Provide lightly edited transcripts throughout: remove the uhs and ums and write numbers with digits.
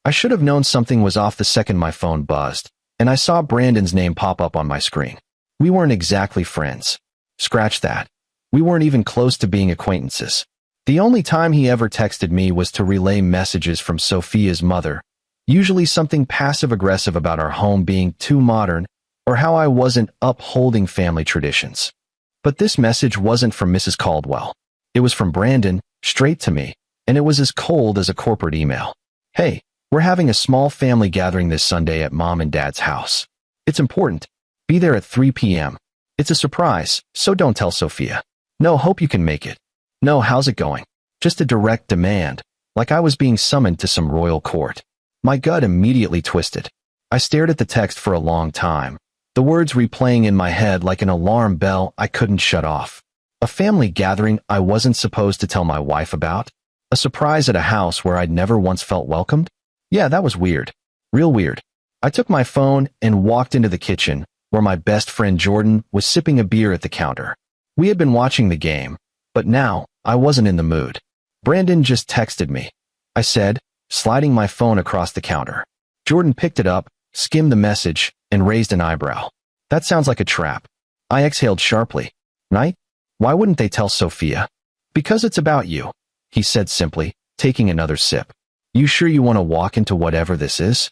I should have known something was off the second my phone buzzed, and I saw Brandon's name pop up on my screen. We weren't exactly friends. Scratch that. We weren't even close to being acquaintances. The only time he ever texted me was to relay messages from Sophia's mother, usually something passive-aggressive about our home being too modern or how I wasn't upholding family traditions. But this message wasn't from Mrs. Caldwell. It was from Brandon, straight to me, and it was as cold as a corporate email. Hey, we're having a small family gathering this Sunday at Mom and Dad's house. It's important. Be there at 3 p.m. It's a surprise, so don't tell Sophia. No, hope you can make it. No, how's it going? Just a direct demand, like I was being summoned to some royal court. My gut immediately twisted. I stared at the text for a long time, the words replaying in my head like an alarm bell I couldn't shut off. A family gathering I wasn't supposed to tell my wife about? A surprise at a house where I'd never once felt welcomed? Yeah, that was weird. Real weird. I took my phone and walked into the kitchen, where my best friend Jordan was sipping a beer at the counter. We had been watching the game, but now I wasn't in the mood. Brandon just texted me, I said, sliding my phone across the counter. Jordan picked it up, skimmed the message, and raised an eyebrow. That sounds like a trap. I exhaled sharply. Right? Why wouldn't they tell Sophia? Because it's about you, he said simply, taking another sip. You sure you want to walk into whatever this is?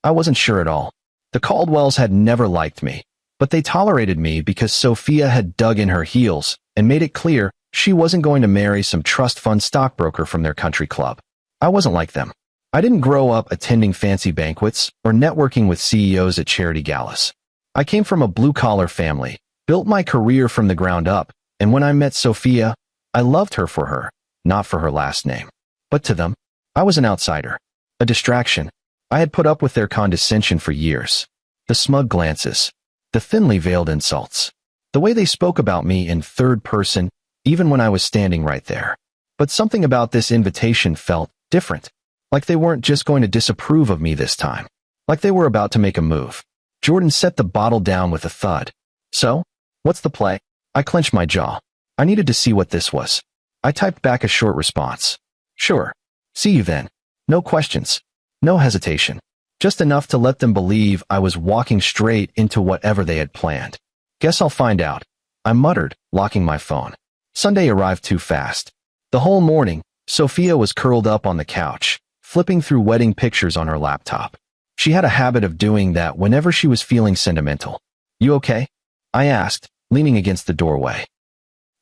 I wasn't sure at all. The Caldwells had never liked me, but they tolerated me because Sophia had dug in her heels and made it clear she wasn't going to marry some trust fund stockbroker from their country club. I wasn't like them. I didn't grow up attending fancy banquets or networking with CEOs at charity galas. I came from a blue-collar family, built my career from the ground up, and when I met Sophia, I loved her for her, not for her last name. But to them, I was an outsider, a distraction. I had put up with their condescension for years. The smug glances, the thinly veiled insults, the way they spoke about me in third person, even when I was standing right there. But something about this invitation felt different, like they weren't just going to disapprove of me this time, like they were about to make a move. Jordan set the bottle down with a thud. So, what's the play? I clenched my jaw. I needed to see what this was. I typed back a short response. Sure. See you then. No questions. No hesitation. Just enough to let them believe I was walking straight into whatever they had planned. Guess I'll find out, I muttered, locking my phone. Sunday arrived too fast. The whole morning, Sophia was curled up on the couch, flipping through wedding pictures on her laptop. She had a habit of doing that whenever she was feeling sentimental. You okay? I asked, leaning against the doorway.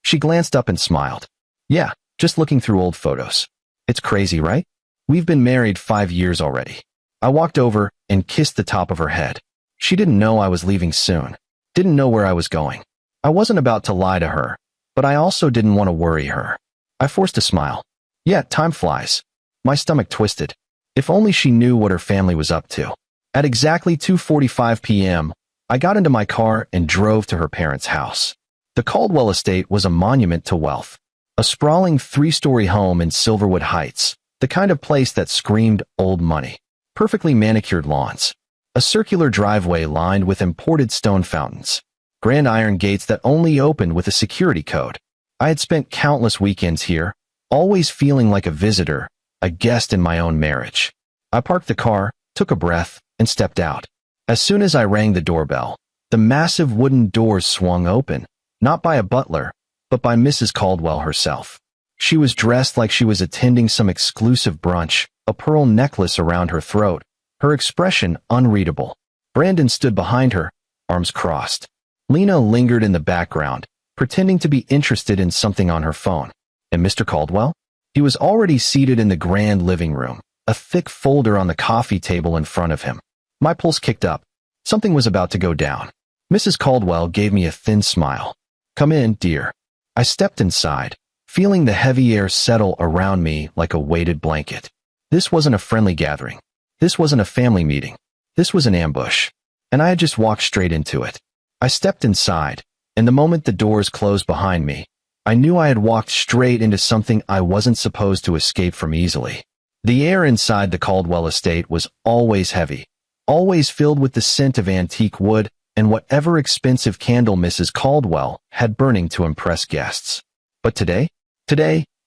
She glanced up and smiled. Yeah, just looking through old photos. It's crazy, right? We've been married 5 years already. I walked over and kissed the top of her head. She didn't know I was leaving soon. Didn't know where I was going. I wasn't about to lie to her, but I also didn't want to worry her. I forced a smile. Yeah, time flies. My stomach twisted. If only she knew what her family was up to. At exactly 2:45 p.m., I got into my car and drove to her parents' house. The Caldwell estate was a monument to wealth. A sprawling 3-story home in Silverwood Heights, the kind of place that screamed old money. Perfectly manicured lawns. A circular driveway lined with imported stone fountains. Grand iron gates that only opened with a security code. I had spent countless weekends here, always feeling like a visitor, a guest in my own marriage. I parked the car, took a breath, and stepped out. As soon as I rang the doorbell, the massive wooden doors swung open, not by a butler, but by Mrs. Caldwell herself. She was dressed like she was attending some exclusive brunch, a pearl necklace around her throat, her expression unreadable. Brandon stood behind her, arms crossed. Lena lingered in the background, pretending to be interested in something on her phone. And Mr. Caldwell? He was already seated in the grand living room, a thick folder on the coffee table in front of him. My pulse kicked up. Something was about to go down. Mrs. Caldwell gave me a thin smile. Come in, dear. I stepped inside, feeling the heavy air settle around me like a weighted blanket. This wasn't a friendly gathering. This wasn't a family meeting. This was an ambush. And I had just walked straight into it. I stepped inside, and the moment the doors closed behind me, I knew I had walked straight into something I wasn't supposed to escape from easily. The air inside the Caldwell estate was always heavy, always filled with the scent of antique wood and whatever expensive candle Mrs. Caldwell had burning to impress guests. But today,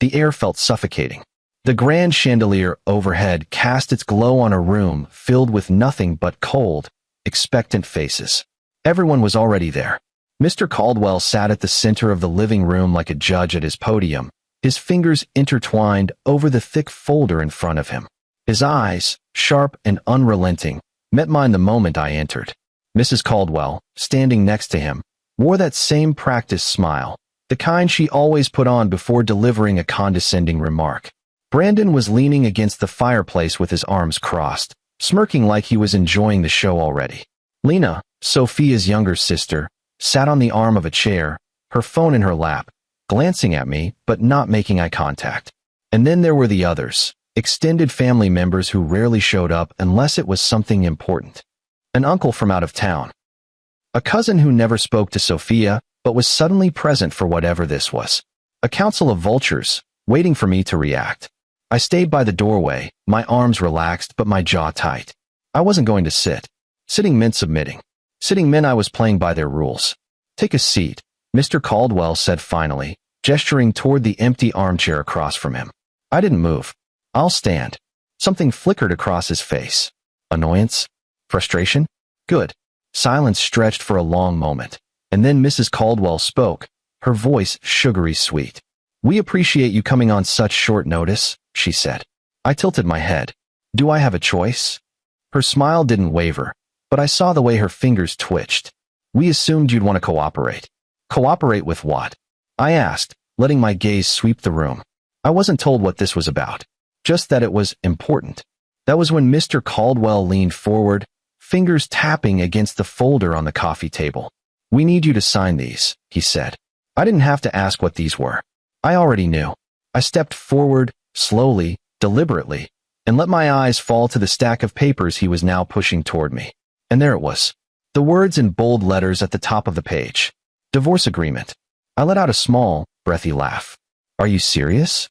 the air felt suffocating. The grand chandelier overhead cast its glow on a room filled with nothing but cold, expectant faces. Everyone was already there. Mr. Caldwell sat at the center of the living room like a judge at his podium, his fingers intertwined over the thick folder in front of him. His eyes, sharp and unrelenting, met mine the moment I entered. Mrs. Caldwell, standing next to him, wore that same practiced smile, the kind she always put on before delivering a condescending remark. Brandon was leaning against the fireplace with his arms crossed, smirking like he was enjoying the show already. Lena, Sophia's younger sister, sat on the arm of a chair, her phone in her lap, glancing at me but not making eye contact. And then there were the others, extended family members who rarely showed up unless it was something important. An uncle from out of town. A cousin who never spoke to Sophia but was suddenly present for whatever this was. A council of vultures, waiting for me to react. I stayed by the doorway, my arms relaxed but my jaw tight. I wasn't going to sit. Sitting meant submitting. Sitting meant I was playing by their rules. Take a seat, Mr. Caldwell said finally, gesturing toward the empty armchair across from him. I didn't move. I'll stand. Something flickered across his face. Annoyance? Frustration? Good. Silence stretched for a long moment, and then Mrs. Caldwell spoke, her voice sugary sweet. We appreciate you coming on such short notice, she said. I tilted my head. Do I have a choice? Her smile didn't waver, but I saw the way her fingers twitched. We assumed you'd want to cooperate. Cooperate with what? I asked, letting my gaze sweep the room. I wasn't told what this was about, just that it was important. That was when Mr. Caldwell leaned forward, fingers tapping against the folder on the coffee table. We need you to sign these, he said. I didn't have to ask what these were. I already knew. I stepped forward, slowly, deliberately, and let my eyes fall to the stack of papers he was now pushing toward me. And there it was. The words in bold letters at the top of the page. Divorce agreement. I let out a small, breathy laugh. Are you serious?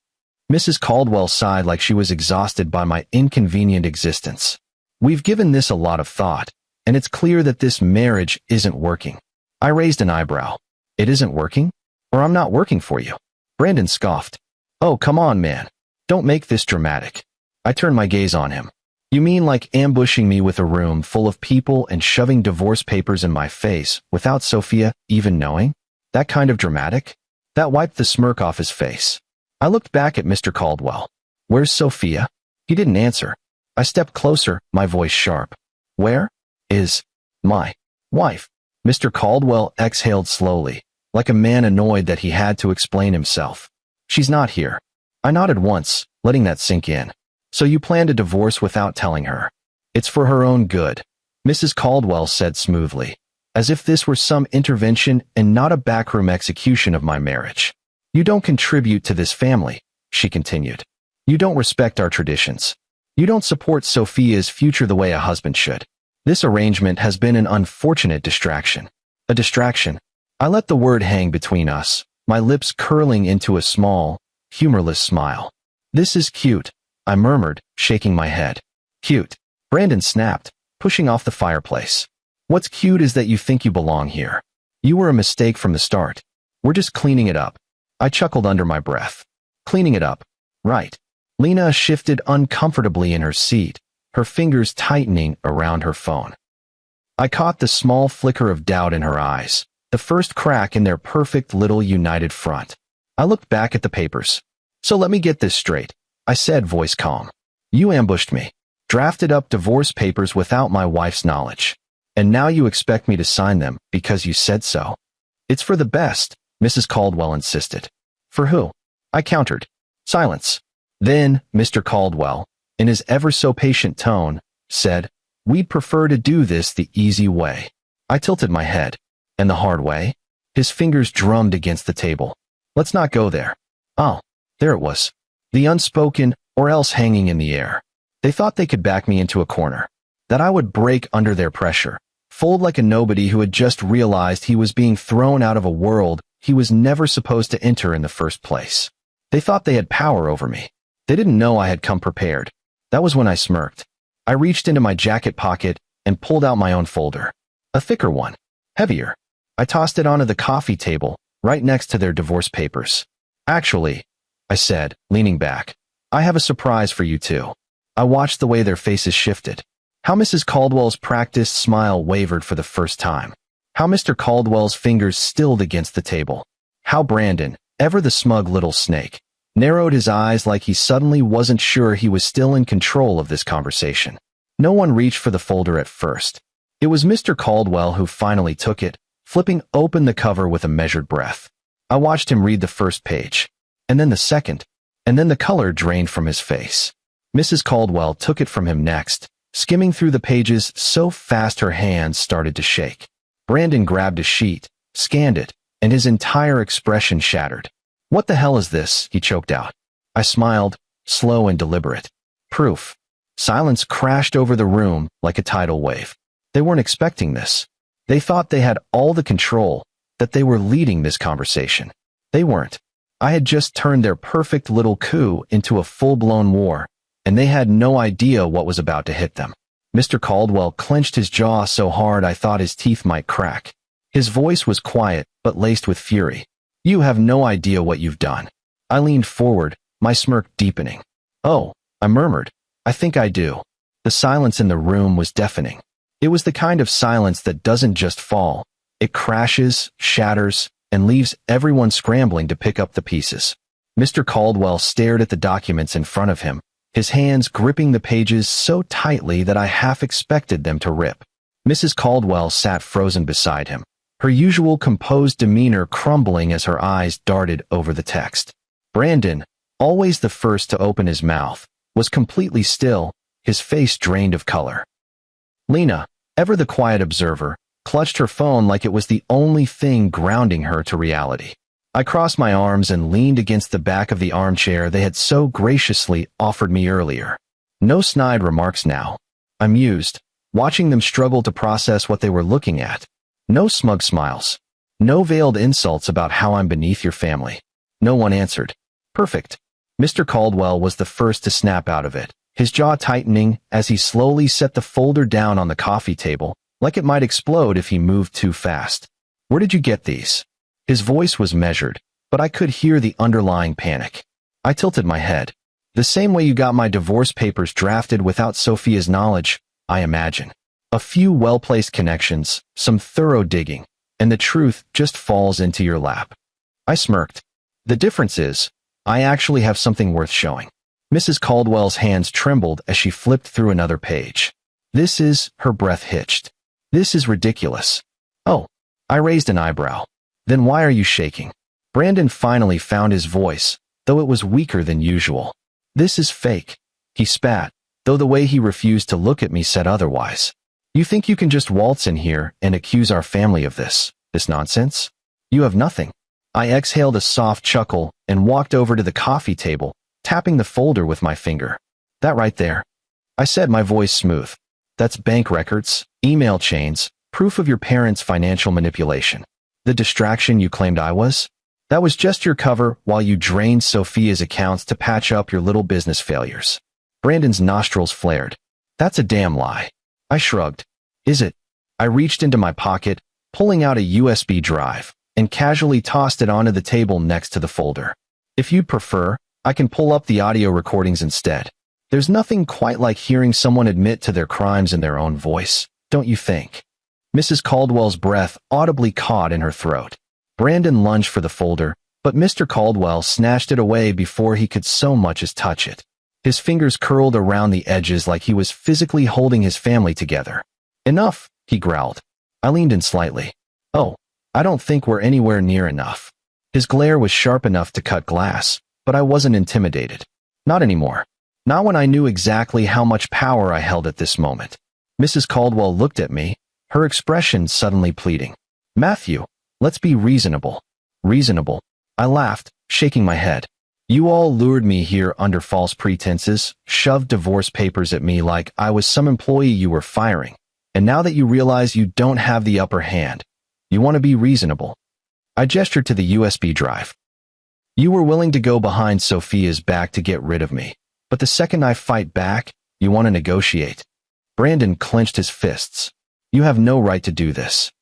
Mrs. Caldwell sighed like she was exhausted by my inconvenient existence. We've given this a lot of thought, and it's clear that this marriage isn't working. I raised an eyebrow. It isn't working? Or I'm not working for you? Brandon scoffed. Oh, come on, man. Don't make this dramatic. I turned my gaze on him. You mean like ambushing me with a room full of people and shoving divorce papers in my face without Sophia even knowing? That kind of dramatic? That wiped the smirk off his face. I looked back at Mr. Caldwell. Where's Sophia? He didn't answer. I stepped closer, my voice sharp. Where is my wife? Mr. Caldwell exhaled slowly, like a man annoyed that he had to explain himself. She's not here. I nodded once, letting that sink in. So you planned a divorce without telling her. It's for her own good, Mrs. Caldwell said smoothly, as if this were some intervention and not a backroom execution of my marriage. You don't contribute to this family, she continued. You don't respect our traditions. You don't support Sophia's future the way a husband should. This arrangement has been an unfortunate distraction. A distraction. I let the word hang between us, my lips curling into a small, humorless smile. This is cute, I murmured, shaking my head. Cute. Brandon snapped, pushing off the fireplace. What's cute is that you think you belong here. You were a mistake from the start. We're just cleaning it up. I chuckled under my breath. Cleaning it up. Right. Lena shifted uncomfortably in her seat, her fingers tightening around her phone. I caught the small flicker of doubt in her eyes, the first crack in their perfect little united front. I looked back at the papers. So let me get this straight, I said, voice calm. You ambushed me, drafted up divorce papers without my wife's knowledge, and now you expect me to sign them because you said so. It's for the best, Mrs. Caldwell insisted. For who? I countered. Silence. Then, Mr. Caldwell, in his ever-so-patient tone, said, We'd prefer to do this the easy way. I tilted my head. And the hard way? His fingers drummed against the table. Let's not go there. Oh, there it was. The unspoken, or else hanging in the air. They thought they could back me into a corner. That I would break under their pressure, fold like a nobody who had just realized he was being thrown out of a world he was never supposed to enter in the first place. They thought they had power over me. They didn't know I had come prepared. That was when I smirked. I reached into my jacket pocket and pulled out my own folder. A thicker one. Heavier. I tossed it onto the coffee table, right next to their divorce papers. Actually, I said, leaning back, I have a surprise for you too. I watched the way their faces shifted. How Mrs. Caldwell's practiced smile wavered for the first time. How Mr. Caldwell's fingers stilled against the table. How Brandon, ever the smug little snake, narrowed his eyes like he suddenly wasn't sure he was still in control of this conversation. No one reached for the folder at first. It was Mr. Caldwell who finally took it, flipping open the cover with a measured breath. I watched him read the first page, and then the second, and then the color drained from his face. Mrs. Caldwell took it from him next, skimming through the pages so fast her hands started to shake. Brandon grabbed a sheet, scanned it, and his entire expression shattered. "What the hell is this?" he choked out. I smiled, slow and deliberate. "Proof." Silence crashed over the room like a tidal wave. They weren't expecting this. They thought they had all the control, that they were leading this conversation. They weren't. I had just turned their perfect little coup into a full-blown war, and they had no idea what was about to hit them. Mr. Caldwell clenched his jaw so hard I thought his teeth might crack. His voice was quiet, but laced with fury. "You have no idea what you've done." I leaned forward, my smirk deepening. "Oh," I murmured. "I think I do." The silence in the room was deafening. It was the kind of silence that doesn't just fall. It crashes, shatters, and leaves everyone scrambling to pick up the pieces. Mr. Caldwell stared at the documents in front of him, his hands gripping the pages so tightly that I half expected them to rip. Mrs. Caldwell sat frozen beside him, her usual composed demeanor crumbling as her eyes darted over the text. Brandon, always the first to open his mouth, was completely still, his face drained of color. Lena, ever the quiet observer, clutched her phone like it was the only thing grounding her to reality. I crossed my arms and leaned against the back of the armchair they had so graciously offered me earlier. No snide remarks now. I mused, watching them struggle to process what they were looking at. No smug smiles. No veiled insults about how I'm beneath your family. No one answered. Perfect. Mr. Caldwell was the first to snap out of it, his jaw tightening as he slowly set the folder down on the coffee table, like it might explode if he moved too fast. "Where did you get these?" His voice was measured, but I could hear the underlying panic. I tilted my head. "The same way you got my divorce papers drafted without Sophia's knowledge, I imagine. A few well-placed connections, some thorough digging, and the truth just falls into your lap." I smirked. "The difference is, I actually have something worth showing." Mrs. Caldwell's hands trembled as she flipped through another page. "This is," her breath hitched. "This is ridiculous." "Oh." I raised an eyebrow. "Then why are you shaking?" Brandon finally found his voice, though it was weaker than usual. "This is fake." He spat, though the way he refused to look at me said otherwise. "You think you can just waltz in here and accuse our family of this nonsense? You have nothing." I exhaled a soft chuckle and walked over to the coffee table, tapping the folder with my finger. "That right there," I said, my voice smooth. "That's bank records, email chains, proof of your parents' financial manipulation. The distraction you claimed I was? That was just your cover while you drained Sophia's accounts to patch up your little business failures." Brandon's nostrils flared. "That's a damn lie." I shrugged. "Is it?" I reached into my pocket, pulling out a USB drive, and casually tossed it onto the table next to the folder. "If you'd prefer, I can pull up the audio recordings instead. There's nothing quite like hearing someone admit to their crimes in their own voice, don't you think?" Mrs. Caldwell's breath audibly caught in her throat. Brandon lunged for the folder, but Mr. Caldwell snatched it away before he could so much as touch it. His fingers curled around the edges like he was physically holding his family together. "Enough," he growled. I leaned in slightly. "Oh, I don't think we're anywhere near enough." His glare was sharp enough to cut glass, but I wasn't intimidated. Not anymore. Not when I knew exactly how much power I held at this moment. Mrs. Caldwell looked at me, her expression suddenly pleading. "Matthew, let's be reasonable." "Reasonable?" I laughed, shaking my head. "You all lured me here under false pretenses, shoved divorce papers at me like I was some employee you were firing, and now that you realize you don't have the upper hand, you want to be reasonable." I gestured to the USB drive. "You were willing to go behind Sophia's back to get rid of me, but the second I fight back, you want to negotiate." Brandon clenched his fists. "You have no right to do this."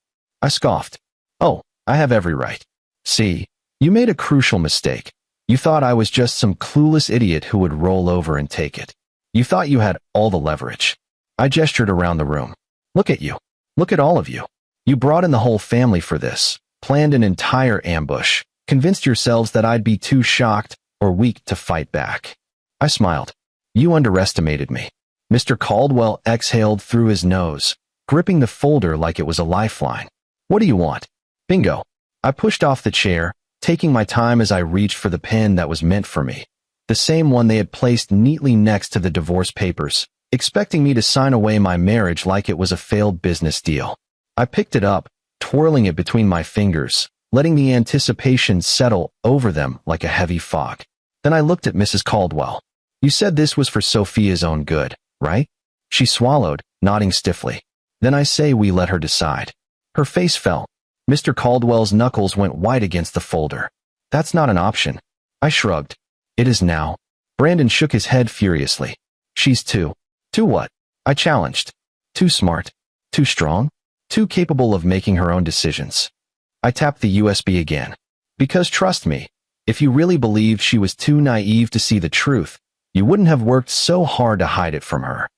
I scoffed. "Oh, I have every right. See, you made a crucial mistake. You thought I was just some clueless idiot who would roll over and take it. You thought you had all the leverage. I gestured around the room. Look at you. Look at all of you. You brought in the whole family for this, planned an entire ambush, convinced yourselves that I'd be too shocked or weak to fight back. I smiled. You underestimated me. Mr. Caldwell exhaled through his nose, gripping the folder like it was a lifeline. What do you want? Bingo. I pushed off the chair, taking my time as I reached for the pen that was meant for me, the same one they had placed neatly next to the divorce papers, expecting me to sign away my marriage like it was a failed business deal. I picked it up, twirling it between my fingers, letting the anticipation settle over them like a heavy fog. Then I looked at Mrs. Caldwell. You said this was for Sophia's own good, right? She swallowed, nodding stiffly. Then I say we let her decide. Her face fell. Mr. Caldwell's knuckles went white against the folder. That's not an option. I shrugged. It is now. Brandon shook his head furiously. She's too. Too what? I challenged. Too smart. Too strong. Too capable of making her own decisions. I tapped the USB again. Because trust me, if you really believed she was too naive to see the truth, you wouldn't have worked so hard to hide it from her.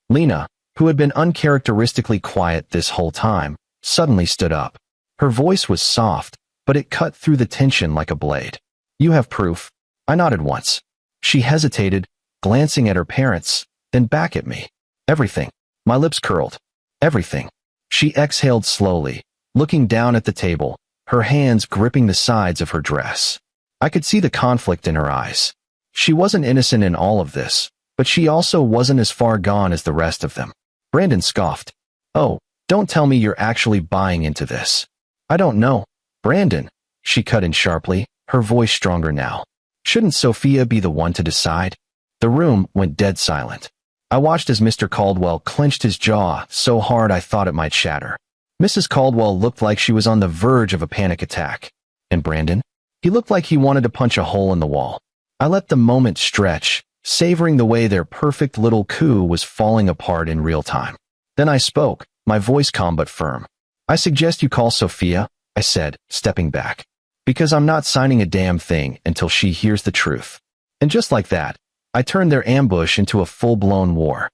Lena, who had been uncharacteristically quiet this whole time, suddenly stood up. Her voice was soft, but it cut through the tension like a blade. You have proof. I nodded once. She hesitated, glancing at her parents, then back at me. Everything. My lips curled. Everything. She exhaled slowly, looking down at the table, her hands gripping the sides of her dress. I could see the conflict in her eyes. She wasn't innocent in all of this, but she also wasn't as far gone as the rest of them. Brandon scoffed. Oh, don't tell me you're actually buying into this. I don't know. Brandon, she cut in sharply, her voice stronger now. Shouldn't Sophia be the one to decide? The room went dead silent. I watched as Mr. Caldwell clenched his jaw so hard I thought it might shatter. Mrs. Caldwell looked like she was on the verge of a panic attack. And Brandon? He looked like he wanted to punch a hole in the wall. I let the moment stretch, savoring the way their perfect little coup was falling apart in real time. Then I spoke, my voice calm but firm. I suggest you call Sophia, I said, stepping back. Because I'm not signing a damn thing until she hears the truth. And just like that, I turned their ambush into a full-blown war.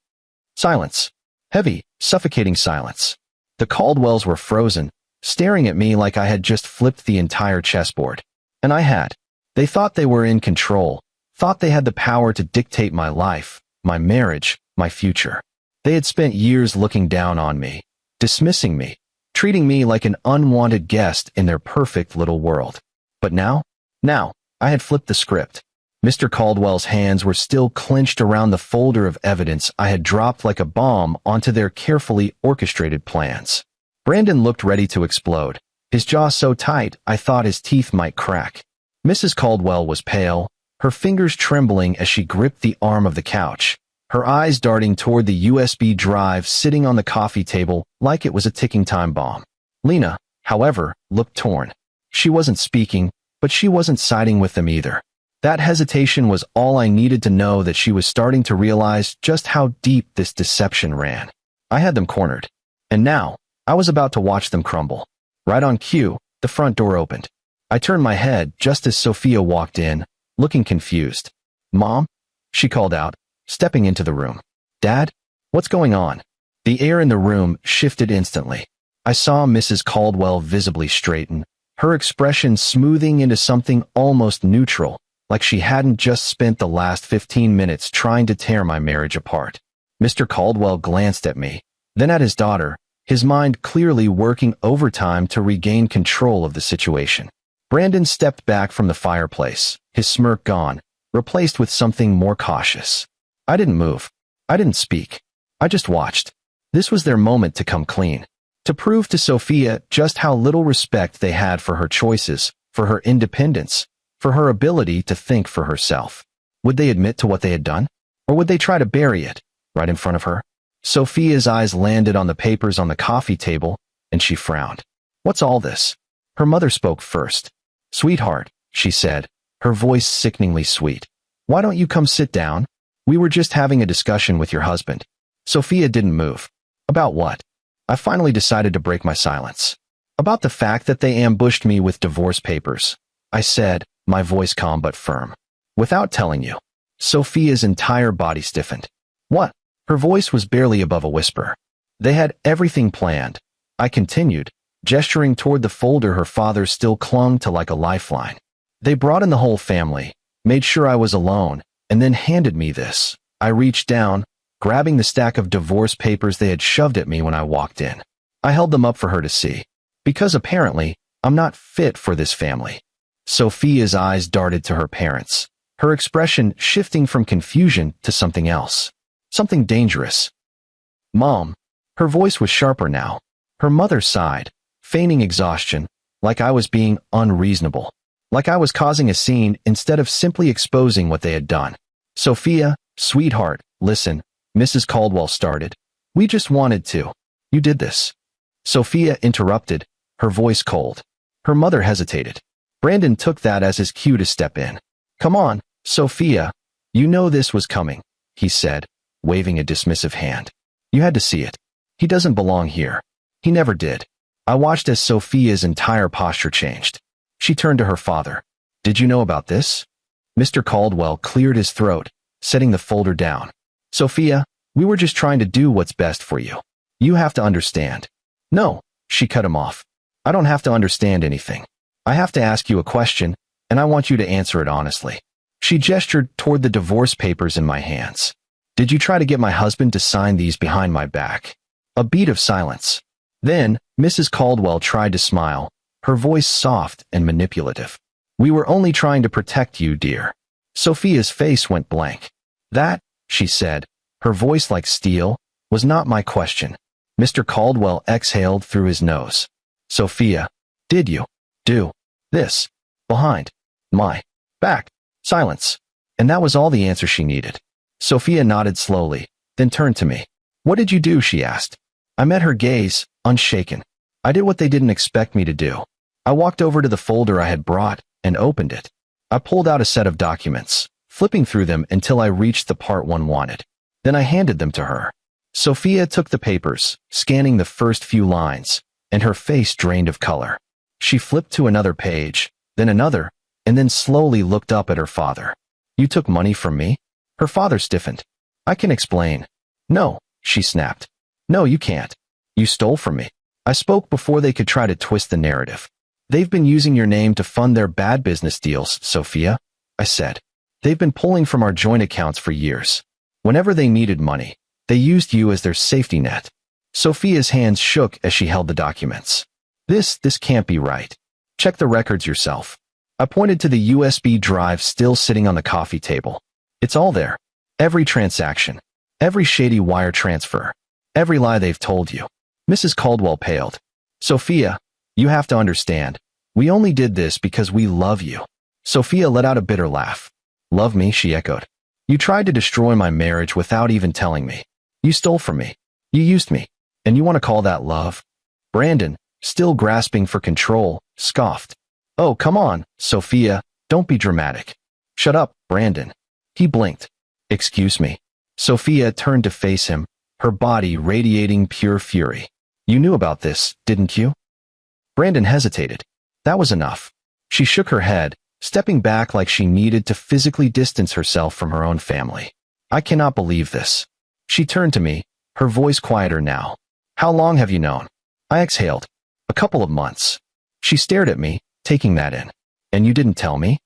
Silence. Heavy, suffocating silence. The Caldwells were frozen, staring at me like I had just flipped the entire chessboard. And I had. They thought they were in control, thought they had the power to dictate my life, my marriage, my future. They had spent years looking down on me, dismissing me, treating me like an unwanted guest in their perfect little world. But now, I had flipped the script. Mr. Caldwell's hands were still clenched around the folder of evidence I had dropped like a bomb onto their carefully orchestrated plans. Brandon looked ready to explode, his jaw so tight I thought his teeth might crack. Mrs. Caldwell was pale, her fingers trembling as she gripped the arm of the couch, her eyes darting toward the USB drive sitting on the coffee table like it was a ticking time bomb. Lena, however, looked torn. She wasn't speaking, but she wasn't siding with them either. That hesitation was all I needed to know that she was starting to realize just how deep this deception ran. I had them cornered. And now, I was about to watch them crumble. Right on cue, the front door opened. I turned my head just as Sophia walked in, looking confused. Mom? She called out, stepping into the room. Dad? What's going on? The air in the room shifted instantly. I saw Mrs. Caldwell visibly straighten, her expression smoothing into something almost neutral, like she hadn't just spent the last 15 minutes trying to tear my marriage apart. Mr. Caldwell glanced at me, then at his daughter, his mind clearly working overtime to regain control of the situation. Brandon stepped back from the fireplace, his smirk gone, replaced with something more cautious. I didn't move. I didn't speak. I just watched. This was their moment to come clean, to prove to Sophia just how little respect they had for her choices, for her independence, for her ability to think for herself. Would they admit to what they had done? Or would they try to bury it, right in front of her? Sophia's eyes landed on the papers on the coffee table, and she frowned. What's all this? Her mother spoke first. Sweetheart, she said, her voice sickeningly sweet. Why don't you come sit down? We were just having a discussion with your husband. Sophia didn't move. About what? I finally decided to break my silence. About the fact that they ambushed me with divorce papers. I said, my voice calm but firm. Without telling you. Sophia's entire body stiffened. What? Her voice was barely above a whisper. They had everything planned. I continued, gesturing toward the folder her father still clung to like a lifeline. They brought in the whole family, made sure I was alone, and then handed me this. I reached down, grabbing the stack of divorce papers they had shoved at me when I walked in. I held them up for her to see. Because apparently, I'm not fit for this family. Sophia's eyes darted to her parents, her expression shifting from confusion to something else. Something dangerous. Mom. Her voice was sharper now. Her mother sighed, feigning exhaustion, like I was being unreasonable. Like I was causing a scene instead of simply exposing what they had done. Sophia, sweetheart, listen, Mrs. Caldwell started. We just wanted to. You did this. Sophia interrupted, her voice cold. Her mother hesitated. Brandon took that as his cue to step in. Come on, Sophia. You know this was coming, he said, waving a dismissive hand. You had to see it. He doesn't belong here. He never did. I watched as Sophia's entire posture changed. She turned to her father. Did you know about this? Mr. Caldwell cleared his throat, setting the folder down. Sophia, we were just trying to do what's best for you. You have to understand. No, she cut him off. I don't have to understand anything. I have to ask you a question, and I want you to answer it honestly. She gestured toward the divorce papers in my hands. Did you try to get my husband to sign these behind my back? A beat of silence. Then, Mrs. Caldwell tried to smile, her voice soft and manipulative. We were only trying to protect you, dear. Sophia's face went blank. That, she said, her voice like steel, was not my question. Mr. Caldwell exhaled through his nose. Sophia, did you do this behind my back? Silence. And that was all the answer she needed. Sophia nodded slowly, then turned to me. What did you do? She asked. I met her gaze, unshaken. I did what they didn't expect me to do. I walked over to the folder I had brought and opened it. I pulled out a set of documents, flipping through them until I reached the part one wanted. Then I handed them to her. Sophia took the papers, scanning the first few lines, and her face drained of color. She flipped to another page, then another, and then slowly looked up at her father. You took money from me? Her father stiffened. I can explain. No, she snapped. No, you can't. You stole from me. I spoke before they could try to twist the narrative. They've been using your name to fund their bad business deals, Sophia, I said. They've been pulling from our joint accounts for years. Whenever they needed money, they used you as their safety net. Sophia's hands shook as she held the documents. This can't be right. Check the records yourself. I pointed to the USB drive still sitting on the coffee table. It's all there. Every transaction. Every shady wire transfer. Every lie they've told you. Mrs. Caldwell paled. Sophia, you have to understand. We only did this because we love you. Sophia let out a bitter laugh. Love me, she echoed. You tried to destroy my marriage without even telling me. You stole from me. You used me. And you want to call that love? Brandon, still grasping for control, scoffed. Oh, come on, Sophia, don't be dramatic. Shut up, Brandon. He blinked. Excuse me. Sophia turned to face him, her body radiating pure fury. You knew about this, didn't you? Brandon hesitated. That was enough. She shook her head, stepping back like she needed to physically distance herself from her own family. I cannot believe this. She turned to me, her voice quieter now. How long have you known? I exhaled. A couple of months. She stared at me, taking that in. And you didn't tell me?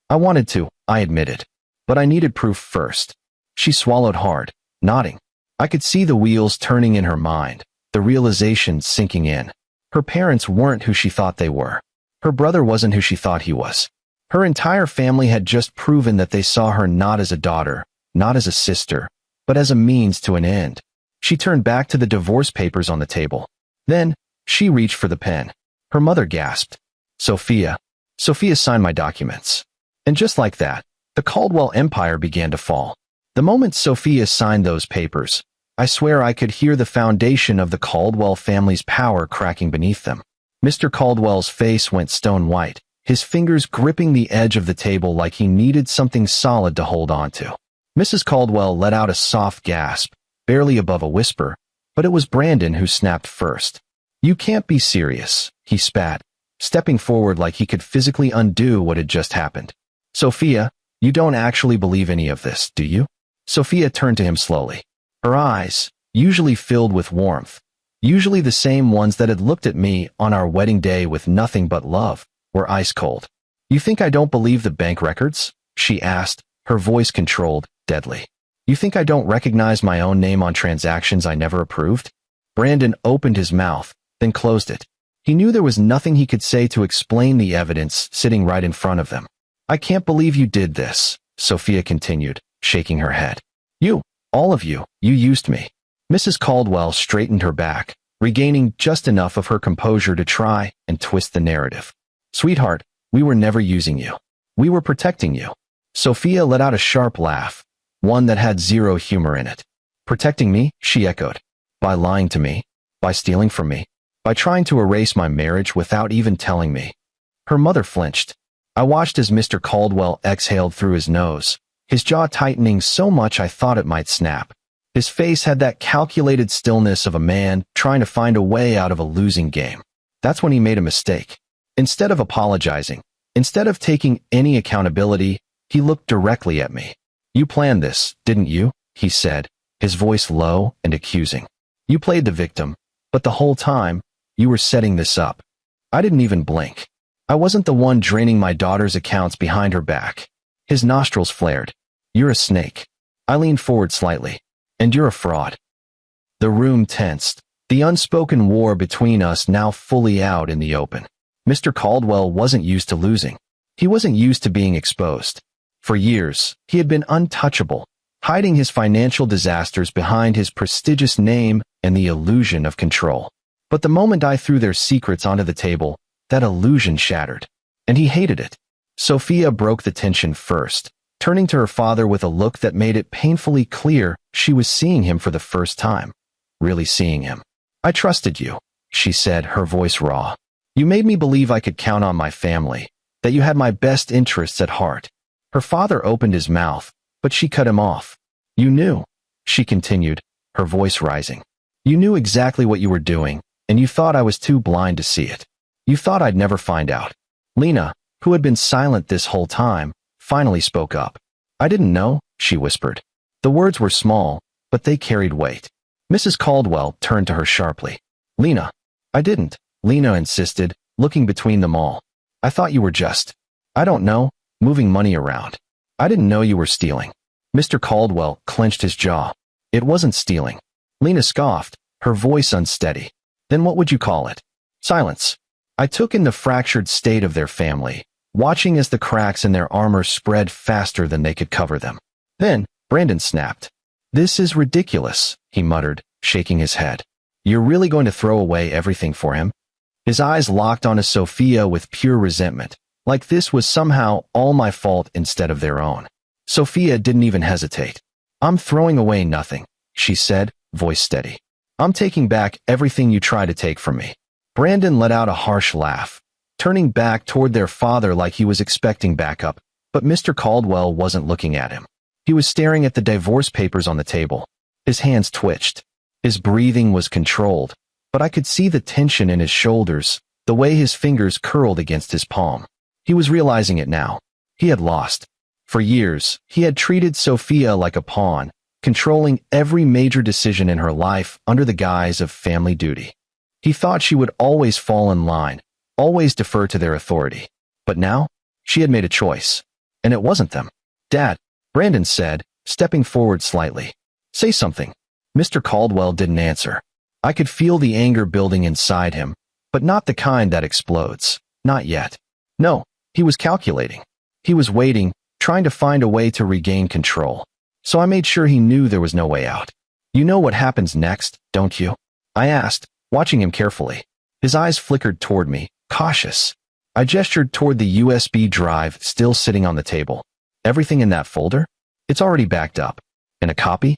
I wanted to, I admitted. But I needed proof first. She swallowed hard, nodding. I could see the wheels turning in her mind, the realization sinking in. Her parents weren't who she thought they were. Her brother wasn't who she thought he was. Her entire family had just proven that they saw her not as a daughter, not as a sister, but as a means to an end. She turned back to the divorce papers on the table. Then, she reached for the pen. Her mother gasped. Sophia. Sophia signed my documents. And just like that, the Caldwell empire began to fall. The moment Sophia signed those papers, I swear I could hear the foundation of the Caldwell family's power cracking beneath them. Mr. Caldwell's face went stone white, his fingers gripping the edge of the table like he needed something solid to hold on to. Mrs. Caldwell let out a soft gasp, barely above a whisper, but it was Brandon who snapped first. You can't be serious, he spat, stepping forward like he could physically undo what had just happened. Sophia, You don't actually believe any of this, do you? Sophia turned to him slowly. Her eyes, usually filled with warmth, usually the same ones that had looked at me on our wedding day with nothing but love, were ice cold. You think I don't believe the bank records? She asked, her voice controlled, deadly. You think I don't recognize my own name on transactions I never approved? Brandon opened his mouth, then closed it. He knew there was nothing he could say to explain the evidence sitting right in front of them. I can't believe you did this, Sophia continued, shaking her head. You, all of you used me. Mrs. Caldwell straightened her back, regaining just enough of her composure to try and twist the narrative. Sweetheart, we were never using you. We were protecting you. Sophia let out a sharp laugh, one that had zero humor in it. Protecting me? She echoed. By lying to me? By stealing from me? By trying to erase my marriage without even telling me? Her mother flinched. I watched as Mr. Caldwell exhaled through his nose, his jaw tightening so much I thought it might snap. His face had that calculated stillness of a man trying to find a way out of a losing game. That's when he made a mistake. Instead of apologizing, instead of taking any accountability, he looked directly at me. You planned this, didn't you? He said, his voice low and accusing. You played the victim, but the whole time, you were setting this up. I didn't even blink. I wasn't the one draining my daughter's accounts behind her back. His nostrils flared. You're a snake. I leaned forward slightly. And you're a fraud. The room tensed, the unspoken war between us now fully out in the open. Mr. Caldwell wasn't used to losing. He wasn't used to being exposed. For years, he had been untouchable, hiding his financial disasters behind his prestigious name and the illusion of control. But the moment I threw their secrets onto the table, that illusion shattered. And he hated it. Sophia broke the tension first, turning to her father with a look that made it painfully clear she was seeing him for the first time. Really seeing him. I trusted you, she said, her voice raw. You made me believe I could count on my family, that you had my best interests at heart. Her father opened his mouth, but she cut him off. You knew, she continued, her voice rising. You knew exactly what you were doing, and you thought I was too blind to see it. You thought I'd never find out. Lena, who had been silent this whole time, finally spoke up. I didn't know, she whispered. The words were small, but they carried weight. Mrs. Caldwell turned to her sharply. Lena. I didn't, Lena insisted, looking between them all. I thought you were just, I don't know, moving money around. I didn't know you were stealing. Mr. Caldwell clenched his jaw. It wasn't stealing. Lena scoffed, her voice unsteady. Then what would you call it? Silence. I took in the fractured state of their family, watching as the cracks in their armor spread faster than they could cover them. Then, Brandon snapped. This is ridiculous, he muttered, shaking his head. You're really going to throw away everything for him? His eyes locked onto Sophia with pure resentment, like this was somehow all my fault instead of their own. Sophia didn't even hesitate. I'm throwing away nothing, she said, voice steady. I'm taking back everything you try to take from me. Brandon let out a harsh laugh, turning back toward their father like he was expecting backup, but Mr. Caldwell wasn't looking at him. He was staring at the divorce papers on the table. His hands twitched. His breathing was controlled, but I could see the tension in his shoulders, the way his fingers curled against his palm. He was realizing it now. He had lost. For years, he had treated Sophia like a pawn, controlling every major decision in her life under the guise of family duty. He thought she would always fall in line, always defer to their authority. But now, she had made a choice. And it wasn't them. Dad, Brandon said, stepping forward slightly. Say something. Mr. Caldwell didn't answer. I could feel the anger building inside him, but not the kind that explodes. Not yet. No, he was calculating. He was waiting, trying to find a way to regain control. So I made sure he knew there was no way out. You know what happens next, don't you? I asked, watching him carefully. His eyes flickered toward me, cautious. I gestured toward the USB drive still sitting on the table. Everything in that folder? It's already backed up. And a copy?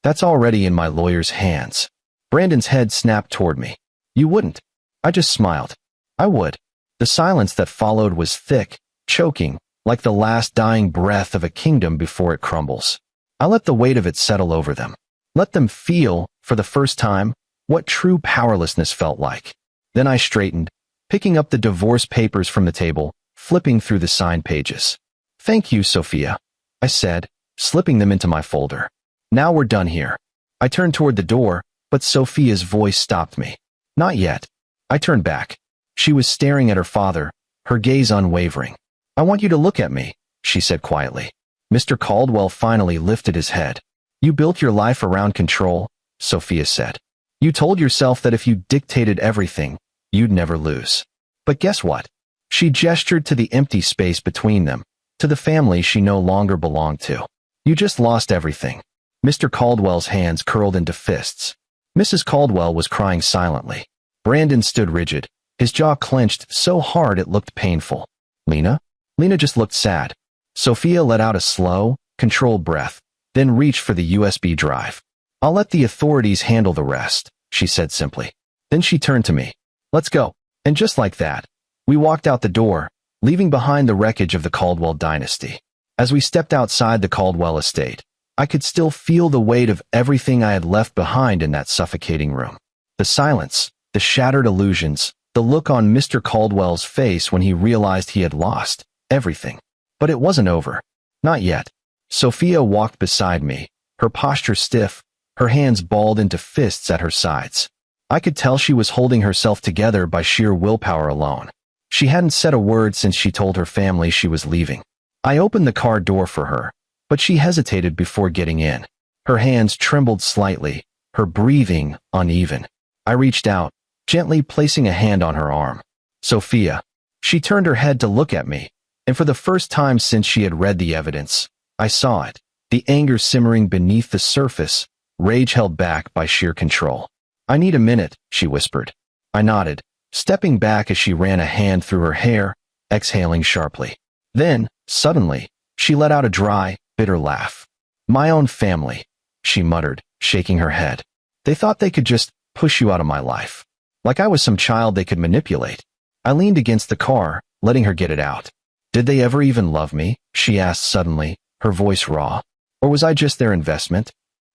That's already in my lawyer's hands. Brandon's head snapped toward me. You wouldn't. I just smiled. I would. The silence that followed was thick, choking, like the last dying breath of a kingdom before it crumbles. I let the weight of it settle over them. Let them feel, for the first time, what true powerlessness felt like. Then I straightened, picking up the divorce papers from the table, flipping through the signed pages. Thank you, Sophia, I said, slipping them into my folder. Now we're done here. I turned toward the door, but Sophia's voice stopped me. Not yet. I turned back. She was staring at her father, her gaze unwavering. I want you to look at me, she said quietly. Mr. Caldwell finally lifted his head. You built your life around control, Sophia said. You told yourself that if you dictated everything, you'd never lose. But guess what? She gestured to the empty space between them, to the family she no longer belonged to. You just lost everything. Mr. Caldwell's hands curled into fists. Mrs. Caldwell was crying silently. Brandon stood rigid, his jaw clenched so hard it looked painful. Lena? Lena just looked sad. Sophia let out a slow, controlled breath, then reached for the USB drive. I'll let the authorities handle the rest, she said simply. Then she turned to me. Let's go. And just like that, we walked out the door, leaving behind the wreckage of the Caldwell dynasty. As we stepped outside the Caldwell estate, I could still feel the weight of everything I had left behind in that suffocating room. The silence, the shattered illusions, the look on Mr. Caldwell's face when he realized he had lost everything. But it wasn't over. Not yet. Sophia walked beside me, her posture stiff, her hands balled into fists at her sides. I could tell she was holding herself together by sheer willpower alone. She hadn't said a word since she told her family she was leaving. I opened the car door for her, but she hesitated before getting in. Her hands trembled slightly, her breathing uneven. I reached out, gently placing a hand on her arm. Sophia. She turned her head to look at me, and for the first time since she had read the evidence, I saw it, the anger simmering beneath the surface, rage held back by sheer control. I need a minute, she whispered. I nodded, stepping back as she ran a hand through her hair, exhaling sharply. Then, suddenly, she let out a dry, bitter laugh. My own family, she muttered, shaking her head. They thought they could just push you out of my life. Like I was some child they could manipulate. I leaned against the car, letting her get it out. Did they ever even love me? She asked suddenly, her voice raw. Or was I just their investment?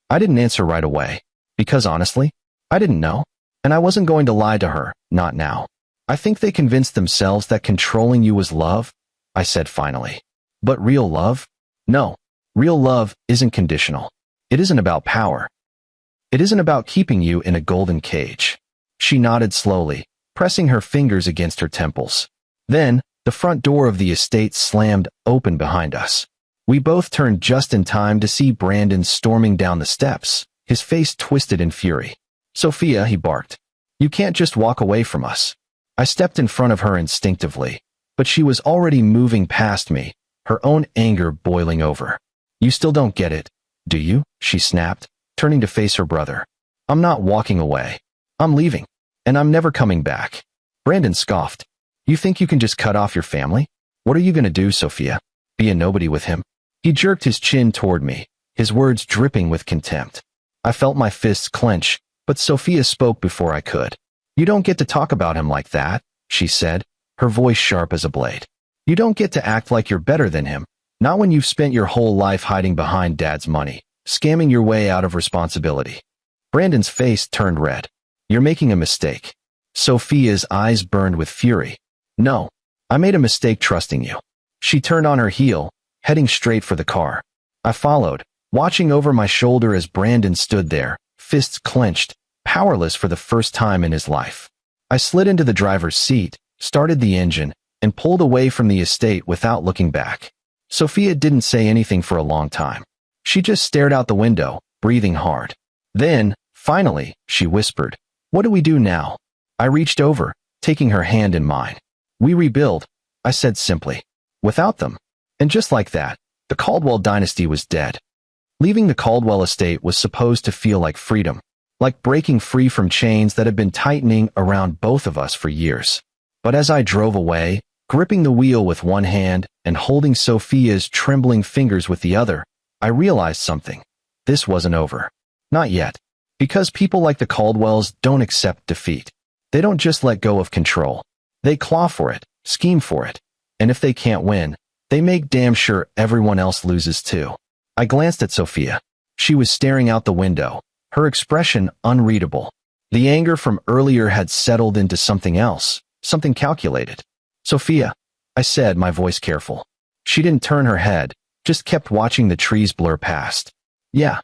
I didn't answer right away, because honestly, I didn't know. And I wasn't going to lie to her, not now. I think they convinced themselves that controlling you was love, I said finally. But real love? No. Real love isn't conditional. It isn't about power. It isn't about keeping you in a golden cage. She nodded slowly, pressing her fingers against her temples. Then, the front door of the estate slammed open behind us. We both turned just in time to see Brandon storming down the steps, his face twisted in fury. Sophia, he barked. You can't just walk away from us. I stepped in front of her instinctively, but she was already moving past me, her own anger boiling over. You still don't get it, do you? She snapped, turning to face her brother. I'm not walking away. I'm leaving, and I'm never coming back. Brandon scoffed. You think you can just cut off your family? What are you going to do, Sophia? Be a nobody with him? He jerked his chin toward me, his words dripping with contempt. I felt my fists clench, but Sophia spoke before I could. You don't get to talk about him like that, she said, her voice sharp as a blade. You don't get to act like you're better than him, not when you've spent your whole life hiding behind Dad's money, scamming your way out of responsibility. Brandon's face turned red. You're making a mistake. Sophia's eyes burned with fury. No, I made a mistake trusting you. She turned on her heel, heading straight for the car. I followed, watching over my shoulder as Brandon stood there, fists clenched, powerless for the first time in his life. I slid into the driver's seat, started the engine, and pulled away from the estate without looking back. Sophia didn't say anything for a long time. She just stared out the window, breathing hard. Then, finally, she whispered, "What do we do now?" I reached over, taking her hand in mine. "We rebuild," I said simply. Without them. And just like that, the Caldwell dynasty was dead. Leaving the Caldwell estate was supposed to feel like freedom, like breaking free from chains that had been tightening around both of us for years. But as I drove away, gripping the wheel with one hand and holding Sophia's trembling fingers with the other, I realized something. This wasn't over. Not yet. Because people like the Caldwells don't accept defeat. They don't just let go of control. They claw for it, scheme for it. And if they can't win, they make damn sure everyone else loses too. I glanced at Sophia. She was staring out the window, her expression unreadable. The anger from earlier had settled into something else, something calculated. "Sophia," I said, my voice careful. She didn't turn her head, just kept watching the trees blur past. Yeah.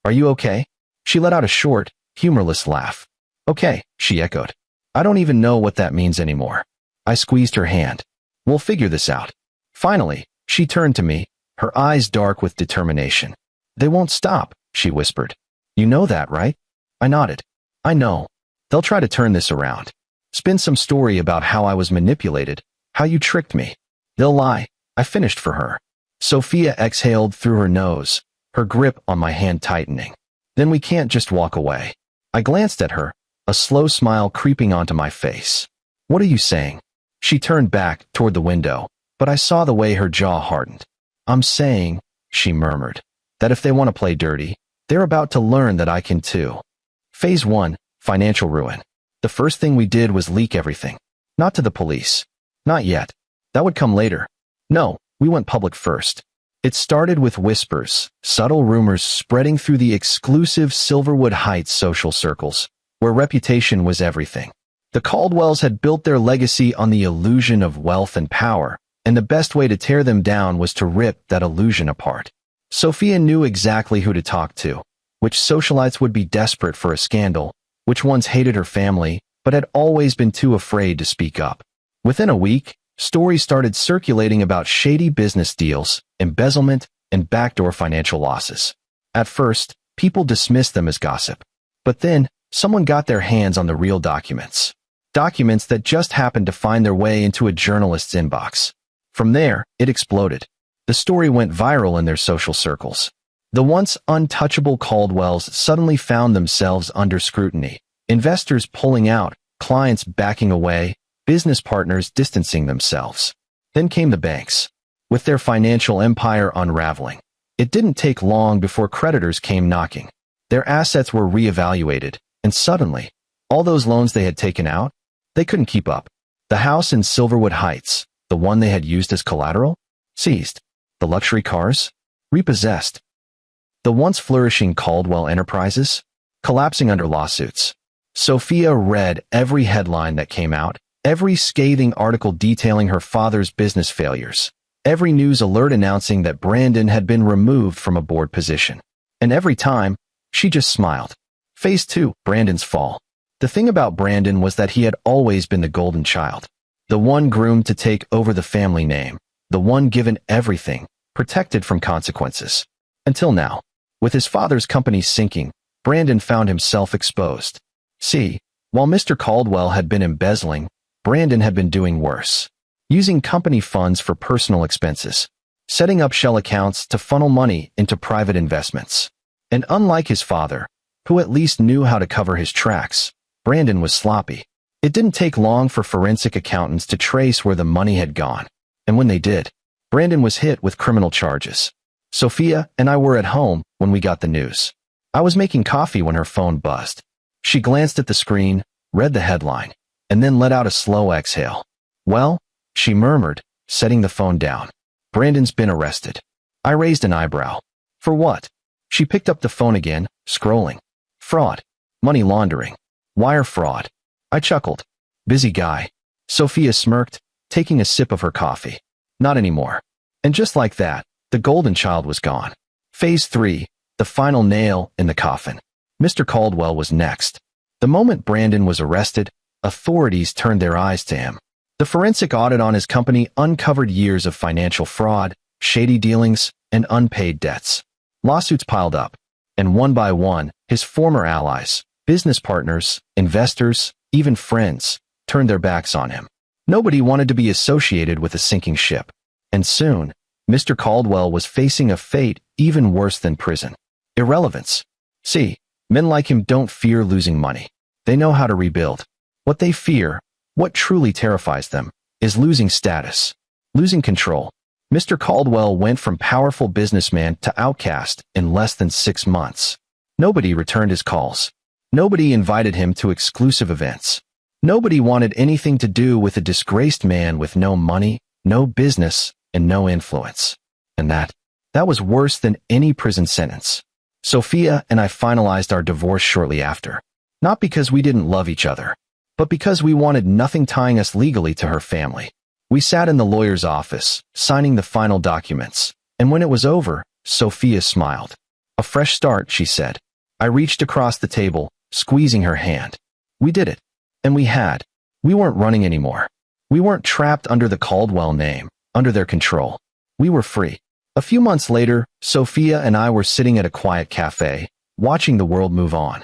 Are you okay? She let out a short, humorless laugh. Okay, she echoed. I don't even know what that means anymore. I squeezed her hand. We'll figure this out. Finally, she turned to me, her eyes dark with determination. They won't stop, she whispered. You know that, right? I nodded. I know. They'll try to turn this around. Spin some story about how I was manipulated, how you tricked me. They'll lie. I finished for her. Sophia exhaled through her nose, her grip on my hand tightening. Then we can't just walk away. I glanced at her, a slow smile creeping onto my face. What are you saying? She turned back toward the window, but I saw the way her jaw hardened. I'm saying, she murmured, that if they want to play dirty, they're about to learn that I can too. Phase 1, financial ruin. The first thing we did was leak everything. Not to the police. Not yet. That would come later. No, we went public first. It started with whispers, subtle rumors spreading through the exclusive Silverwood Heights social circles, where reputation was everything. The Caldwells had built their legacy on the illusion of wealth and power, and the best way to tear them down was to rip that illusion apart. Sophia knew exactly who to talk to, which socialites would be desperate for a scandal, which ones hated her family, but had always been too afraid to speak up. Within a week, stories started circulating about shady business deals, embezzlement, and backdoor financial losses. At first, people dismissed them as gossip. But then, someone got their hands on the real documents. Documents that just happened to find their way into a journalist's inbox. From there, it exploded. The story went viral in their social circles. The once untouchable Caldwells suddenly found themselves under scrutiny. Investors pulling out, clients backing away, business partners distancing themselves. Then came the banks, with their financial empire unraveling. It didn't take long before creditors came knocking. Their assets were reevaluated, and suddenly, all those loans they had taken out, they couldn't keep up. The house in Silverwood Heights, the one they had used as collateral, seized. The luxury cars, repossessed. The once flourishing Caldwell enterprises, collapsing under lawsuits. Sophia read every headline that came out, every scathing article detailing her father's business failures, every news alert announcing that Brandon had been removed from a board position. And every time, she just smiled. Phase 2, Brandon's fall. The thing about Brandon was that he had always been the golden child. The one groomed to take over the family name. The one given everything, protected from consequences. Until now. With his father's company sinking, Brandon found himself exposed. See, while Mr. Caldwell had been embezzling, Brandon had been doing worse. Using company funds for personal expenses. Setting up shell accounts to funnel money into private investments. And unlike his father, who at least knew how to cover his tracks, Brandon was sloppy. It didn't take long for forensic accountants to trace where the money had gone. And when they did, Brandon was hit with criminal charges. Sophia and I were at home when we got the news. I was making coffee when her phone buzzed. She glanced at the screen, read the headline, and then let out a slow exhale. Well, she murmured, setting the phone down. Brandon's been arrested. I raised an eyebrow. For what? She picked up the phone again, scrolling. Fraud. Money laundering. Wire fraud. I chuckled. Busy guy. Sophia smirked, taking a sip of her coffee. Not anymore. And just like that, the golden child was gone. Phase 3, the final nail in the coffin. Mr. Caldwell was next. The moment Brandon was arrested, authorities turned their eyes to him. The forensic audit on his company uncovered years of financial fraud, shady dealings, and unpaid debts. Lawsuits piled up, and one by one, his former allies, business partners, investors, even friends, turned their backs on him. Nobody wanted to be associated with a sinking ship. And soon, Mr. Caldwell was facing a fate even worse than prison. Irrelevance. See, men like him don't fear losing money. They know how to rebuild. What they fear, what truly terrifies them, is losing status, losing control. Mr. Caldwell went from powerful businessman to outcast in less than 6 months. Nobody returned his calls. Nobody invited him to exclusive events. Nobody wanted anything to do with a disgraced man with no money, no business, and no influence. And that was worse than any prison sentence. Sophia and I finalized our divorce shortly after. Not because we didn't love each other, but because we wanted nothing tying us legally to her family. We sat in the lawyer's office, signing the final documents, and when it was over, Sophia smiled. A fresh start, she said. I reached across the table, squeezing her hand. We did it. And we had. We weren't running anymore. We weren't trapped under the Caldwell name, under their control. We were free. A few months later, Sophia and I were sitting at a quiet cafe, watching the world move on.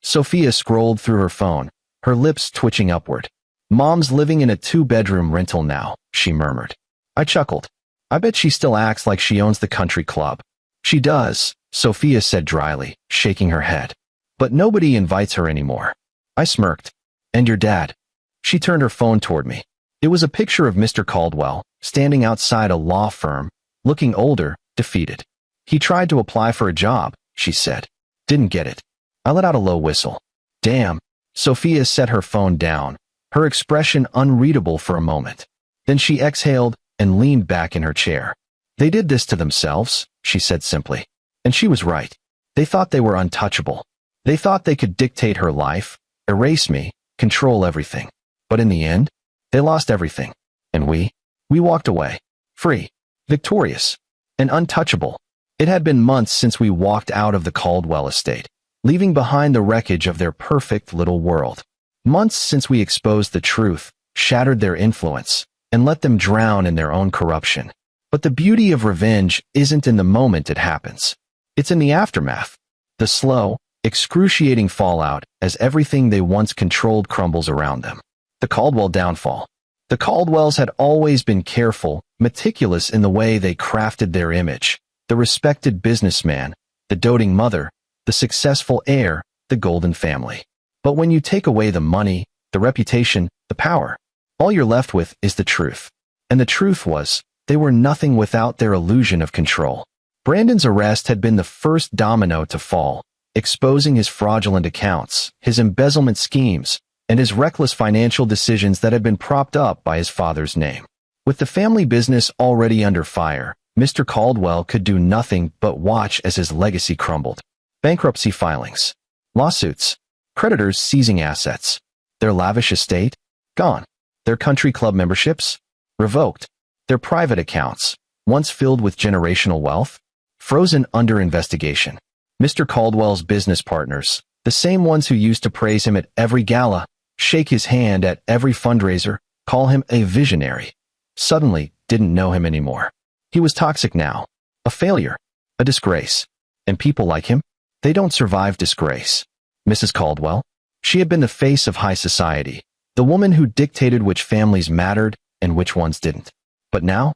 Sophia scrolled through her phone, her lips twitching upward. Mom's living in a 2-bedroom rental now, she murmured. I chuckled. I bet she still acts like she owns the country club. She does, Sophia said dryly, shaking her head. But nobody invites her anymore. I smirked. And your dad? She turned her phone toward me. It was a picture of Mr. Caldwell, standing outside a law firm, looking older, defeated. He tried to apply for a job, she said. Didn't get it. I let out a low whistle. Damn. Sophia set her phone down, her expression unreadable for a moment. Then she exhaled and leaned back in her chair. They did this to themselves, she said simply. And she was right. They thought they were untouchable. They thought they could dictate her life, erase me, control everything. But in the end, they lost everything. And we walked away. Free. Victorious. And untouchable. It had been months since we walked out of the Caldwell estate, leaving behind the wreckage of their perfect little world. Months since we exposed the truth, shattered their influence, and let them drown in their own corruption. But the beauty of revenge isn't in the moment it happens. It's in the aftermath. The slow, excruciating fallout as everything they once controlled crumbles around them. The Caldwell downfall. The Caldwells had always been careful, meticulous in the way they crafted their image. The respected businessman, the doting mother, the successful heir, the golden family. But when you take away the money, the reputation, the power, all you're left with is the truth. And the truth was, they were nothing without their illusion of control. Brandon's arrest had been the first domino to fall, exposing his fraudulent accounts, his embezzlement schemes, and his reckless financial decisions that had been propped up by his father's name. With the family business already under fire, Mr. Caldwell could do nothing but watch as his legacy crumbled. Bankruptcy filings, lawsuits, creditors seizing assets, their lavish estate, gone, their country club memberships, revoked, their private accounts, once filled with generational wealth, frozen under investigation. Mr. Caldwell's business partners, the same ones who used to praise him at every gala, shake his hand at every fundraiser, call him a visionary, suddenly didn't know him anymore. He was toxic now, a failure, a disgrace. And people like him, they don't survive disgrace. Mrs. Caldwell, she had been the face of high society, the woman who dictated which families mattered and which ones didn't. But now,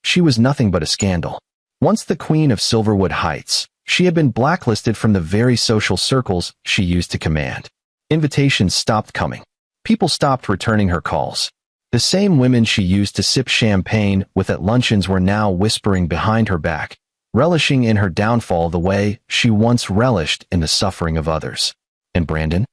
she was nothing but a scandal. Once the queen of Silverwood Heights, she had been blacklisted from the very social circles she used to command. Invitations stopped coming. People stopped returning her calls. The same women she used to sip champagne with at luncheons were now whispering behind her back, relishing in her downfall the way she once relished in the suffering of others. And Brandon?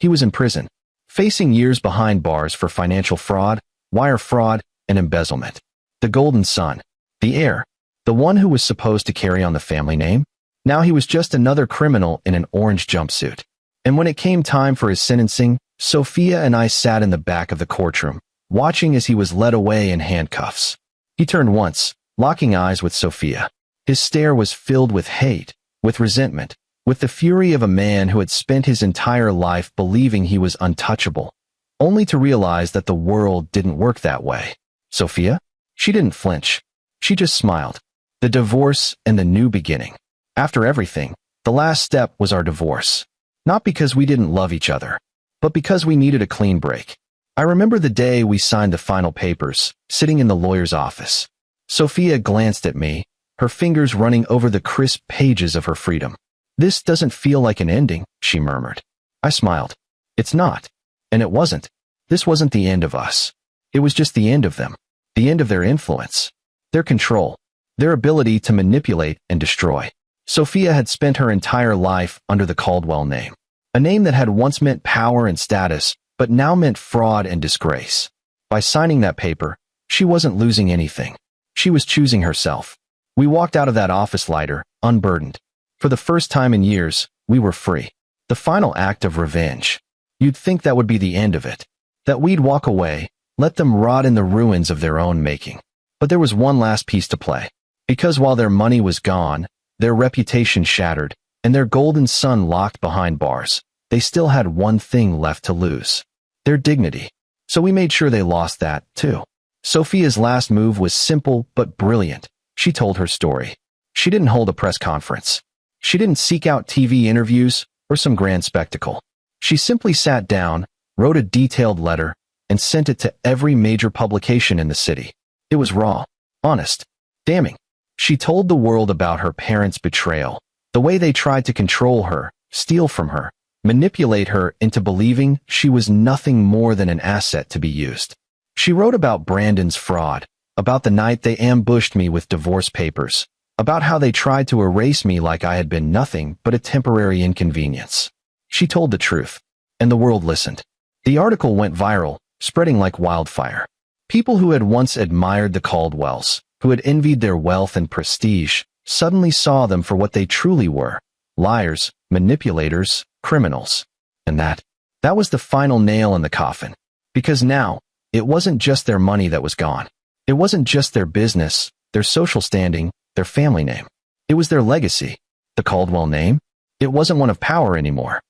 He was in prison, facing years behind bars for financial fraud, wire fraud, and embezzlement. The golden son, the heir, the one who was supposed to carry on the family name, now he was just another criminal in an orange jumpsuit. And when it came time for his sentencing, Sophia and I sat in the back of the courtroom, watching as he was led away in handcuffs. He turned once, locking eyes with Sophia. His stare was filled with hate, with resentment, with the fury of a man who had spent his entire life believing he was untouchable, only to realize that the world didn't work that way. Sophia? She didn't flinch. She just smiled. The divorce and the new beginning. After everything, the last step was our divorce. Not because we didn't love each other, but because we needed a clean break. I remember the day we signed the final papers, sitting in the lawyer's office. Sophia glanced at me, her fingers running over the crisp pages of her freedom. This doesn't feel like an ending, she murmured. I smiled. It's not. And it wasn't. This wasn't the end of us. It was just the end of them. The end of their influence. Their control. Their ability to manipulate and destroy. Sophia had spent her entire life under the Caldwell name. A name that had once meant power and status, but now meant fraud and disgrace. By signing that paper, she wasn't losing anything. She was choosing herself. We walked out of that office lighter, unburdened. For the first time in years, we were free. The final act of revenge. You'd think that would be the end of it. That we'd walk away, Let them rot in the ruins of their own making. But there was one last piece to play. Because while their money was gone, their reputation shattered, and their golden son locked behind bars, they still had one thing left to lose. Their dignity. So we made sure they lost that, too. Sophia's last move was simple but brilliant. She told her story. She didn't hold a press conference. She didn't seek out TV interviews or some grand spectacle. She simply sat down, wrote a detailed letter, and sent it to every major publication in the city. It was raw, honest, damning. She told the world about her parents' betrayal, the way they tried to control her, steal from her, manipulate her into believing she was nothing more than an asset to be used. She wrote about Brandon's fraud, about the night they ambushed me with divorce papers, about how they tried to erase me like I had been nothing but a temporary inconvenience. She told the truth, and the world listened. The article went viral, spreading like wildfire. People who had once admired the Caldwells, who had envied their wealth and prestige, suddenly saw them for what they truly were: liars, manipulators, criminals. And that was the final nail in the coffin. Because now, it wasn't just their money that was gone. It wasn't just their business, their social standing, their family name. It was their legacy. The Caldwell name? It wasn't one of power anymore.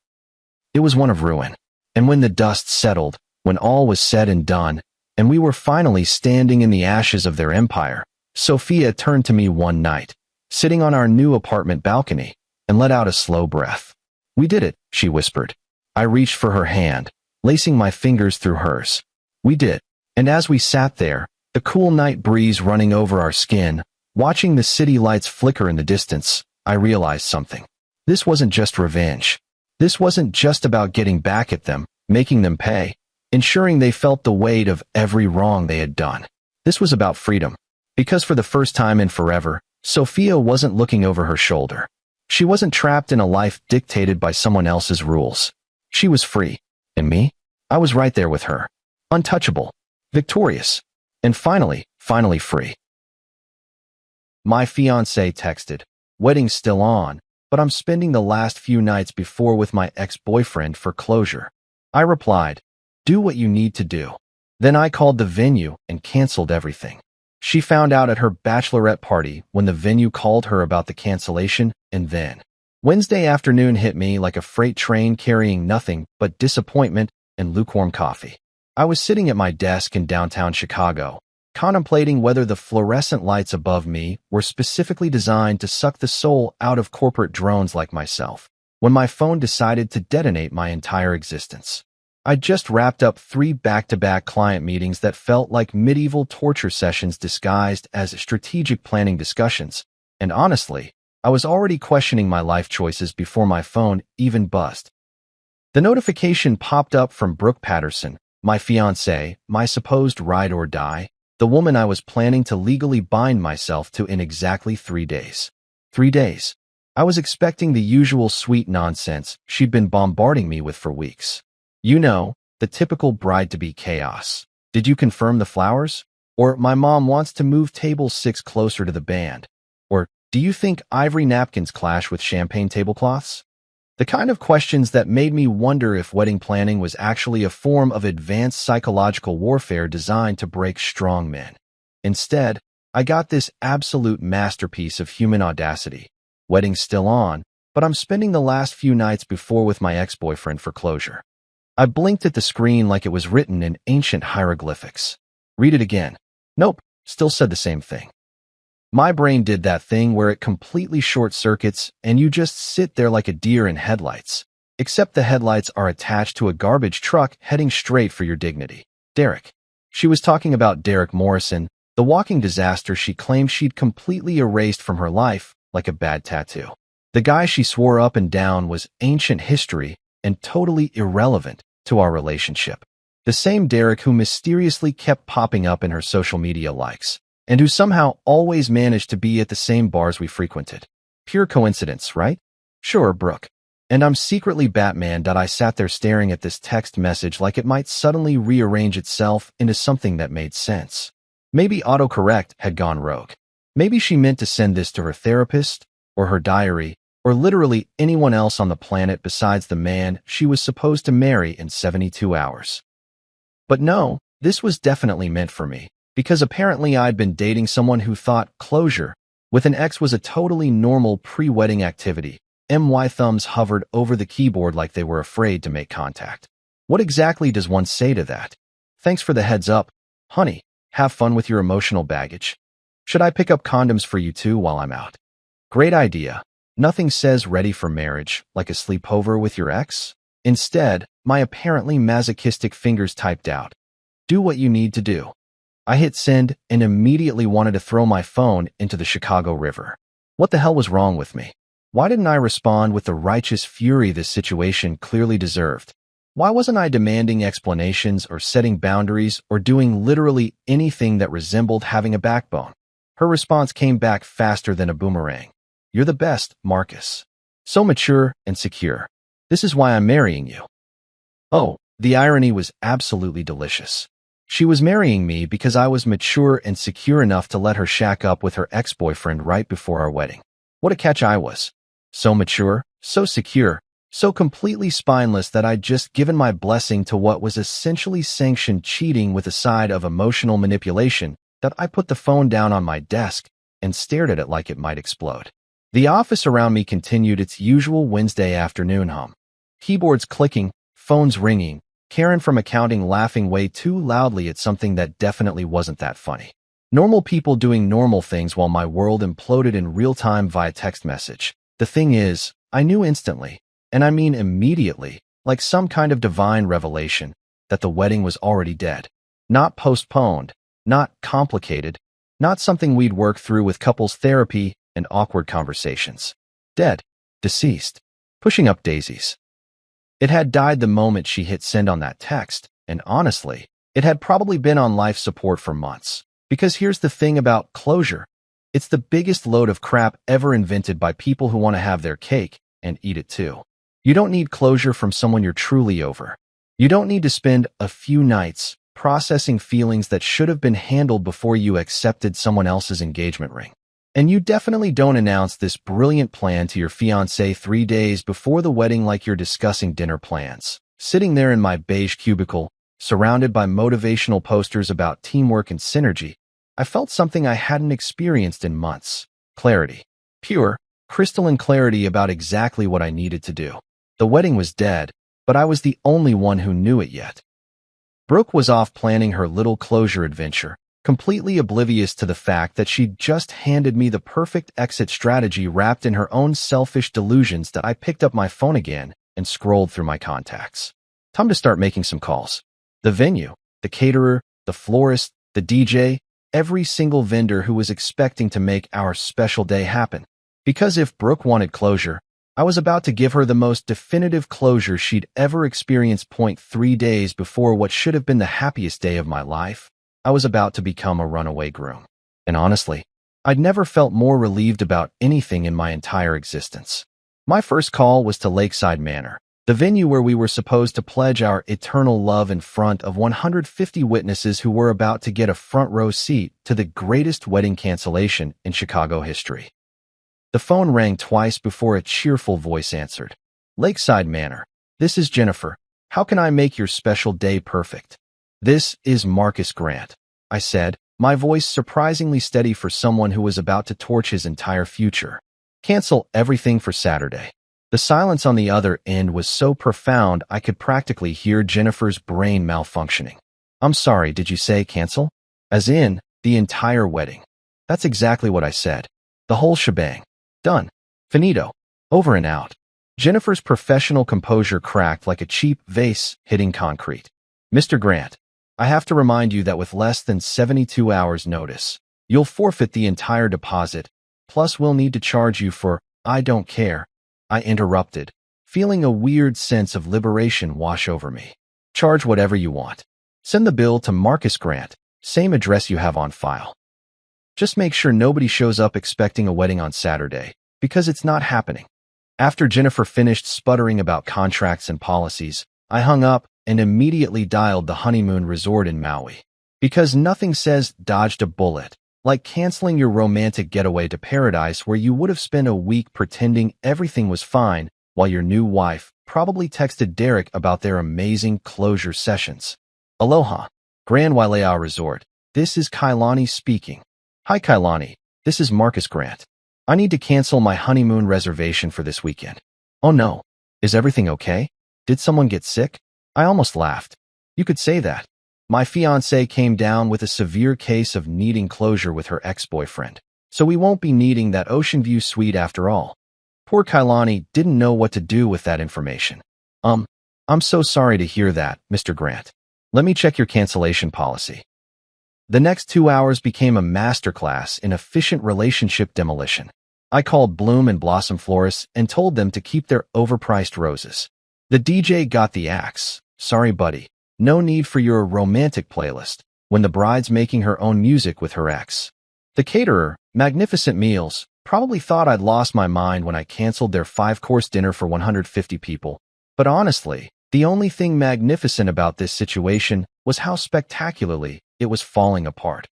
It was one of ruin. And when the dust settled, when all was said and done, and we were finally standing in the ashes of their empire, Sophia turned to me one night, sitting on our new apartment balcony, and let out a slow breath. "We did it," she whispered. I reached for her hand, lacing my fingers through hers. We did. And as we sat there, the cool night breeze running over our skin, watching the city lights flicker in the distance, I realized something. This wasn't just revenge. This wasn't just about getting back at them, making them pay, ensuring they felt the weight of every wrong they had done. This was about freedom. Because for the first time in forever, Sophia wasn't looking over her shoulder. She wasn't trapped in a life dictated by someone else's rules. She was free. And me? I was right there with her. Untouchable. Victorious. And finally free. My fiancé texted, "Wedding's still on, but I'm spending the last few nights before with my ex-boyfriend for closure." I replied, "Do what you need to do." Then I called the venue and canceled everything. She found out at her bachelorette party when the venue called her about the cancellation, and then Wednesday afternoon hit me like a freight train carrying nothing but disappointment and lukewarm coffee. I was sitting at my desk in downtown Chicago, contemplating whether the fluorescent lights above me were specifically designed to suck the soul out of corporate drones like myself, when my phone decided to detonate my entire existence. I'd just wrapped up 3 back-to-back client meetings that felt like medieval torture sessions disguised as strategic planning discussions, and honestly, I was already questioning my life choices before my phone even buzzed. The notification popped up from Brooke Patterson, my fiancée, my supposed ride or die, the woman I was planning to legally bind myself to in exactly 3 days. 3 days. I was expecting the usual sweet nonsense she'd been bombarding me with for weeks. You know, the typical bride-to-be chaos. Did you confirm the flowers? Or my mom wants to move table 6 closer to the band? Or do you think ivory napkins clash with champagne tablecloths? The kind of questions that made me wonder if wedding planning was actually a form of advanced psychological warfare designed to break strong men. Instead, I got this absolute masterpiece of human audacity. Wedding's still on, but I'm spending the last few nights before with my ex-boyfriend for closure. I blinked at the screen like it was written in ancient hieroglyphics. Read it again. Nope, still said the same thing. My brain did that thing where it completely short-circuits and you just sit there like a deer in headlights. Except the headlights are attached to a garbage truck heading straight for your dignity. Derek. She was talking about Derek Morrison, the walking disaster she claimed she'd completely erased from her life like a bad tattoo. The guy she swore up and down was ancient history and totally irrelevant to our relationship. The same Derek who mysteriously kept popping up in her social media likes, and who somehow always managed to be at the same bars we frequented. Pure coincidence, right? Sure, Brooke. And I'm secretly Batman that I sat there staring at this text message like it might suddenly rearrange itself into something that made sense. Maybe autocorrect had gone rogue. Maybe she meant to send this to her therapist, or her diary, or literally anyone else on the planet besides the man she was supposed to marry in 72 hours. But no, This was definitely meant for me, because apparently I'd been dating someone who thought closure with an ex was a totally normal pre-wedding activity. My thumbs hovered over the keyboard like they were afraid to make contact. What exactly does one say to that? Thanks for the heads up, honey. Have fun with your emotional baggage. Should I pick up condoms for you too while I'm out? Great idea. Nothing says ready for marriage like a sleepover with your ex. Instead, my apparently masochistic fingers typed out, "Do what you need to do." I hit send and immediately wanted to throw my phone into the Chicago River. What the hell was wrong with me? Why didn't I respond with the righteous fury this situation clearly deserved? Why wasn't I demanding explanations or setting boundaries or doing literally anything that resembled having a backbone? Her response came back faster than a boomerang. "You're the best, Marcus. So mature and secure. This is why I'm marrying you." Oh, the irony was absolutely delicious. She was marrying me because I was mature and secure enough to let her shack up with her ex-boyfriend right before our wedding. What a catch I was. So mature, so secure, so completely spineless that I'd just given my blessing to what was essentially sanctioned cheating with a side of emotional manipulation that I put the phone down on my desk and stared at it like it might explode. The office around me continued its usual Wednesday afternoon hum. Keyboards clicking, phones ringing, Karen from accounting laughing way too loudly at something that definitely wasn't that funny. Normal people doing normal things while my world imploded in real time via text message. The thing is, I knew instantly, and I mean immediately, like some kind of divine revelation, that the wedding was already dead. Not postponed, not complicated, not something we'd work through with couples therapy and awkward conversations. Dead. Deceased. Pushing up daisies. It had died the moment she hit send on that text, and honestly, it had probably been on life support for months. Because here's the thing about closure. It's the biggest load of crap ever invented by people who want to have their cake and eat it too. You don't need closure from someone you're truly over. You don't need to spend a few nights processing feelings that should have been handled before you accepted someone else's engagement ring. And you definitely don't announce this brilliant plan to your fiancé 3 days before the wedding like you're discussing dinner plans. Sitting there in my beige cubicle, surrounded by motivational posters about teamwork and synergy, I felt something I hadn't experienced in months. Clarity. Pure, crystalline clarity about exactly what I needed to do. The wedding was dead, but I was the only one who knew it yet. Brooke was off planning her little closure adventure, completely oblivious to the fact that she'd just handed me the perfect exit strategy wrapped in her own selfish delusions that I picked up my phone again and scrolled through my contacts. Time to start making some calls. The venue, the caterer, the florist, the DJ, every single vendor who was expecting to make our special day happen. Because if Brooke wanted closure, I was about to give her the most definitive closure she'd ever experienced. 3 days before what should have been the happiest day of my life, I was about to become a runaway groom. And honestly, I'd never felt more relieved about anything in my entire existence. My first call was to Lakeside Manor, the venue where we were supposed to pledge our eternal love in front of 150 witnesses who were about to get a front row seat to the greatest wedding cancellation in Chicago history. The phone rang twice before a cheerful voice answered. Lakeside Manor, this is Jennifer. How can I make your special day perfect? This is Marcus Grant, I said, my voice surprisingly steady for someone who was about to torch his entire future. Cancel everything for Saturday. The silence on the other end was so profound I could practically hear Jennifer's brain malfunctioning. I'm sorry, did you say cancel? As in, the entire wedding. That's exactly what I said. The whole shebang. Done. Finito. Over and out. Jennifer's professional composure cracked like a cheap vase hitting concrete. Mr. Grant, I have to remind you that with less than 72 hours notice, you'll forfeit the entire deposit, plus we'll need to charge you for, I don't care, I interrupted, feeling a weird sense of liberation wash over me. Charge whatever you want. Send the bill to Marcus Grant, same address you have on file. Just make sure nobody shows up expecting a wedding on Saturday, because it's not happening. After Jennifer finished sputtering about contracts and policies, I hung up and immediately dialed the honeymoon resort in Maui. Because nothing says dodged a bullet like canceling your romantic getaway to paradise where you would have spent a week pretending everything was fine while your new wife probably texted Derek about their amazing closure sessions. Aloha. Grand Wailea Resort. This is Kailani speaking. Hi Kailani, this is Marcus Grant. I need to cancel my honeymoon reservation for this weekend. Oh no, is everything okay? Did someone get sick? I almost laughed. You could say that. My fiancée came down with a severe case of needing closure with her ex-boyfriend, so we won't be needing that Ocean View suite after all. Poor Kailani didn't know what to do with that information. I'm so sorry to hear that, Mr. Grant. Let me check your cancellation policy. The next 2 hours became a masterclass in efficient relationship demolition. I called Bloom and Blossom Florists and told them to keep their overpriced roses. The DJ got the axe. Sorry, buddy. No need for your romantic playlist when the bride's making her own music with her ex. The caterer, Magnificent Meals, probably thought I'd lost my mind when I canceled their 5-course dinner for 150 people. But honestly, the only thing magnificent about this situation was how spectacularly it was falling apart.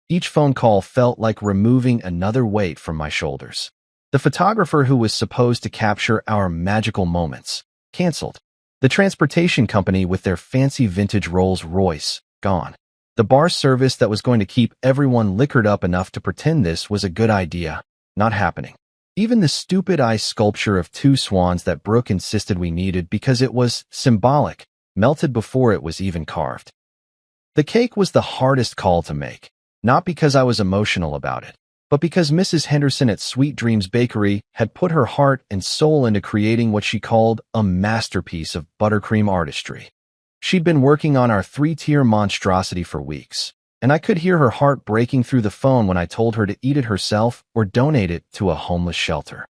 Each phone call felt like removing another weight from my shoulders. The photographer who was supposed to capture our magical moments canceled. The transportation company with their fancy vintage Rolls-Royce gone. The bar service that was going to keep everyone liquored up enough to pretend this was a good idea, not happening. Even the stupid ice sculpture of 2 swans that Brooke insisted we needed because it was symbolic, melted before it was even carved. The cake was the hardest call to make, not because I was emotional about it, but because Mrs. Henderson at Sweet Dreams Bakery had put her heart and soul into creating what she called a masterpiece of buttercream artistry. She'd been working on our 3-tier monstrosity for weeks, and I could hear her heart breaking through the phone when I told her to eat it herself or donate it to a homeless shelter.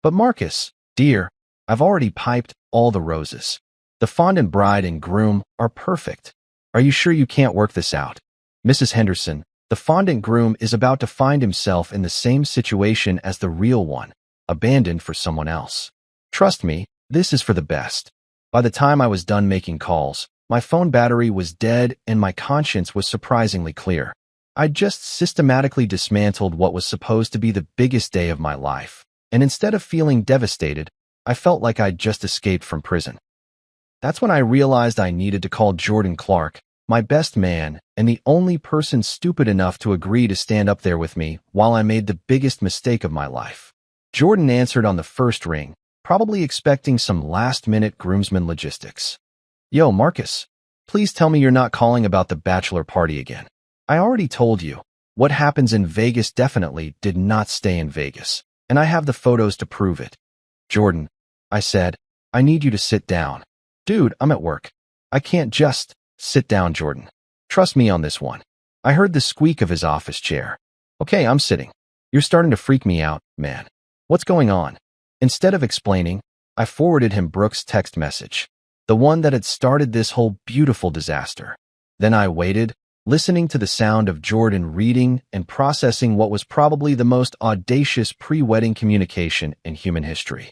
But Marcus, dear, I've already piped all the roses. The fondant bride and groom are perfect. Are you sure you can't work this out? Mrs. Henderson, the fondant groom is about to find himself in the same situation as the real one, abandoned for someone else. Trust me, this is for the best. By the time I was done making calls, my phone battery was dead and my conscience was surprisingly clear. I'd just systematically dismantled what was supposed to be the biggest day of my life, and instead of feeling devastated, I felt like I'd just escaped from prison. That's when I realized I needed to call Jordan Clark, my best man, and the only person stupid enough to agree to stand up there with me while I made the biggest mistake of my life. Jordan answered on the first ring, probably expecting some last-minute groomsman logistics. Yo, Marcus, please tell me you're not calling about the bachelor party again. I already told you, what happens in Vegas definitely did not stay in Vegas, and I have the photos to prove it. Jordan, I said, I need you to sit down. Dude, I'm at work. I can't just... Sit down, Jordan. Trust me on this one. I heard the squeak of his office chair. Okay, I'm sitting. You're starting to freak me out, man. What's going on? Instead of explaining, I forwarded him Brooke's text message, the one that had started this whole beautiful disaster. Then I waited, listening to the sound of Jordan reading and processing what was probably the most audacious pre-wedding communication in human history.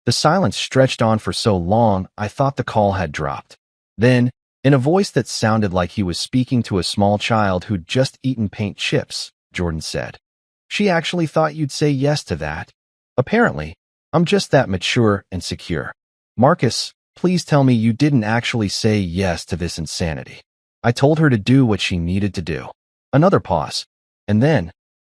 The silence stretched on for so long, I thought the call had dropped. Then, in a voice that sounded like he was speaking to a small child who'd just eaten paint chips, Jordan said, She actually thought you'd say yes to that. Apparently, I'm just that mature and secure. Marcus, please tell me you didn't actually say yes to this insanity. I told her to do what she needed to do. Another pause. And then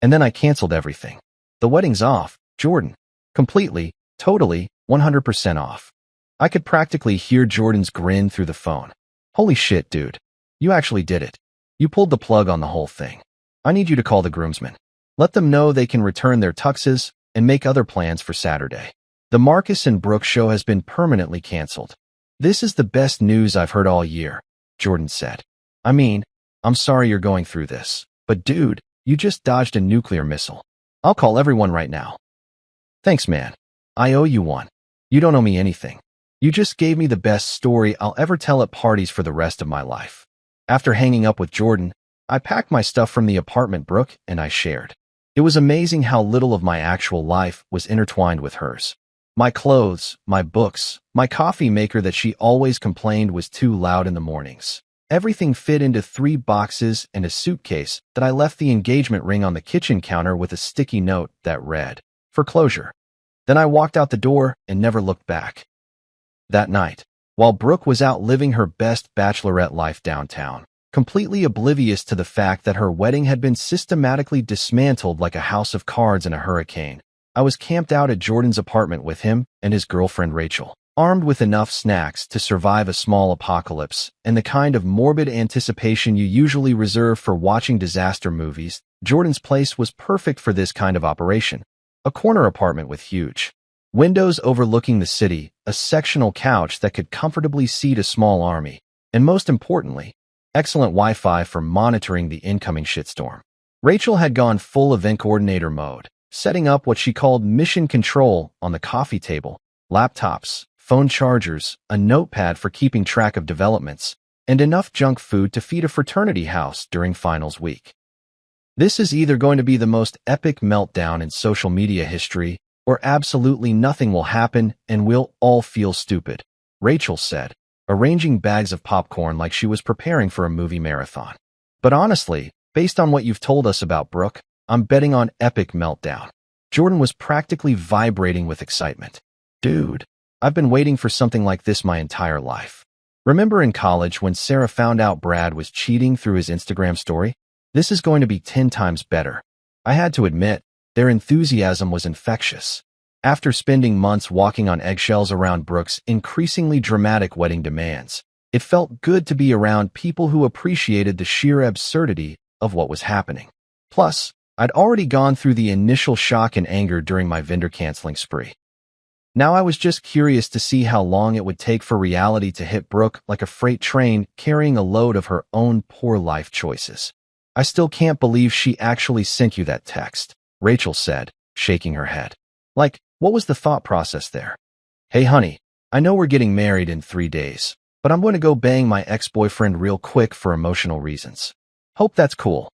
I canceled everything. The wedding's off, Jordan. Completely, totally, 100% off. I could practically hear Jordan's grin through the phone. Holy shit, dude. You actually did it. You pulled the plug on the whole thing. I need you to call the groomsmen. Let them know they can return their tuxes and make other plans for Saturday. The Marcus and Brooke show has been permanently canceled. This is the best news I've heard all year, Jordan said. I mean, I'm sorry you're going through this, but dude, you just dodged a nuclear missile. I'll call everyone right now. Thanks, man. I owe you one. You don't owe me anything. You just gave me the best story I'll ever tell at parties for the rest of my life. After hanging up with Jordan, I packed my stuff from the apartment Brooke and I shared. It was amazing how little of my actual life was intertwined with hers. My clothes, my books, my coffee maker that she always complained was too loud in the mornings. Everything fit into 3 boxes and a suitcase that I left the engagement ring on the kitchen counter with a sticky note that read, "For closure." Then I walked out the door and never looked back. That night, while Brooke was out living her best bachelorette life downtown, completely oblivious to the fact that her wedding had been systematically dismantled like a house of cards in a hurricane. I was camped out at Jordan's apartment with him and his girlfriend Rachel, armed with enough snacks to survive a small apocalypse and the kind of morbid anticipation you usually reserve for watching disaster movies. Jordan's place was perfect for this kind of operation. A corner apartment with huge windows overlooking the city, a sectional couch that could comfortably seat a small army, and most importantly, excellent Wi-Fi for monitoring the incoming shitstorm. Rachel had gone full event coordinator mode, setting up what she called mission control on the coffee table, laptops, phone chargers, a notepad for keeping track of developments, and enough junk food to feed a fraternity house during finals week. This is either going to be the most epic meltdown in social media history, or absolutely nothing will happen and we'll all feel stupid, Rachel said, arranging bags of popcorn like she was preparing for a movie marathon. But honestly, based on what you've told us about Brooke, I'm betting on epic meltdown. Jordan was practically vibrating with excitement. Dude, I've been waiting for something like this my entire life. Remember in college when Sarah found out Brad was cheating through his Instagram story? This is going to be 10 times better. I had to admit, their enthusiasm was infectious. After spending months walking on eggshells around Brooke's increasingly dramatic wedding demands, it felt good to be around people who appreciated the sheer absurdity of what was happening. Plus, I'd already gone through the initial shock and anger during my vendor canceling spree. Now I was just curious to see how long it would take for reality to hit Brooke like a freight train carrying a load of her own poor life choices. I still can't believe she actually sent you that text, Rachel said, shaking her head. Like, what was the thought process there? Hey honey, I know we're getting married in 3 days, but I'm going to go bang my ex-boyfriend real quick for emotional reasons. Hope that's cool.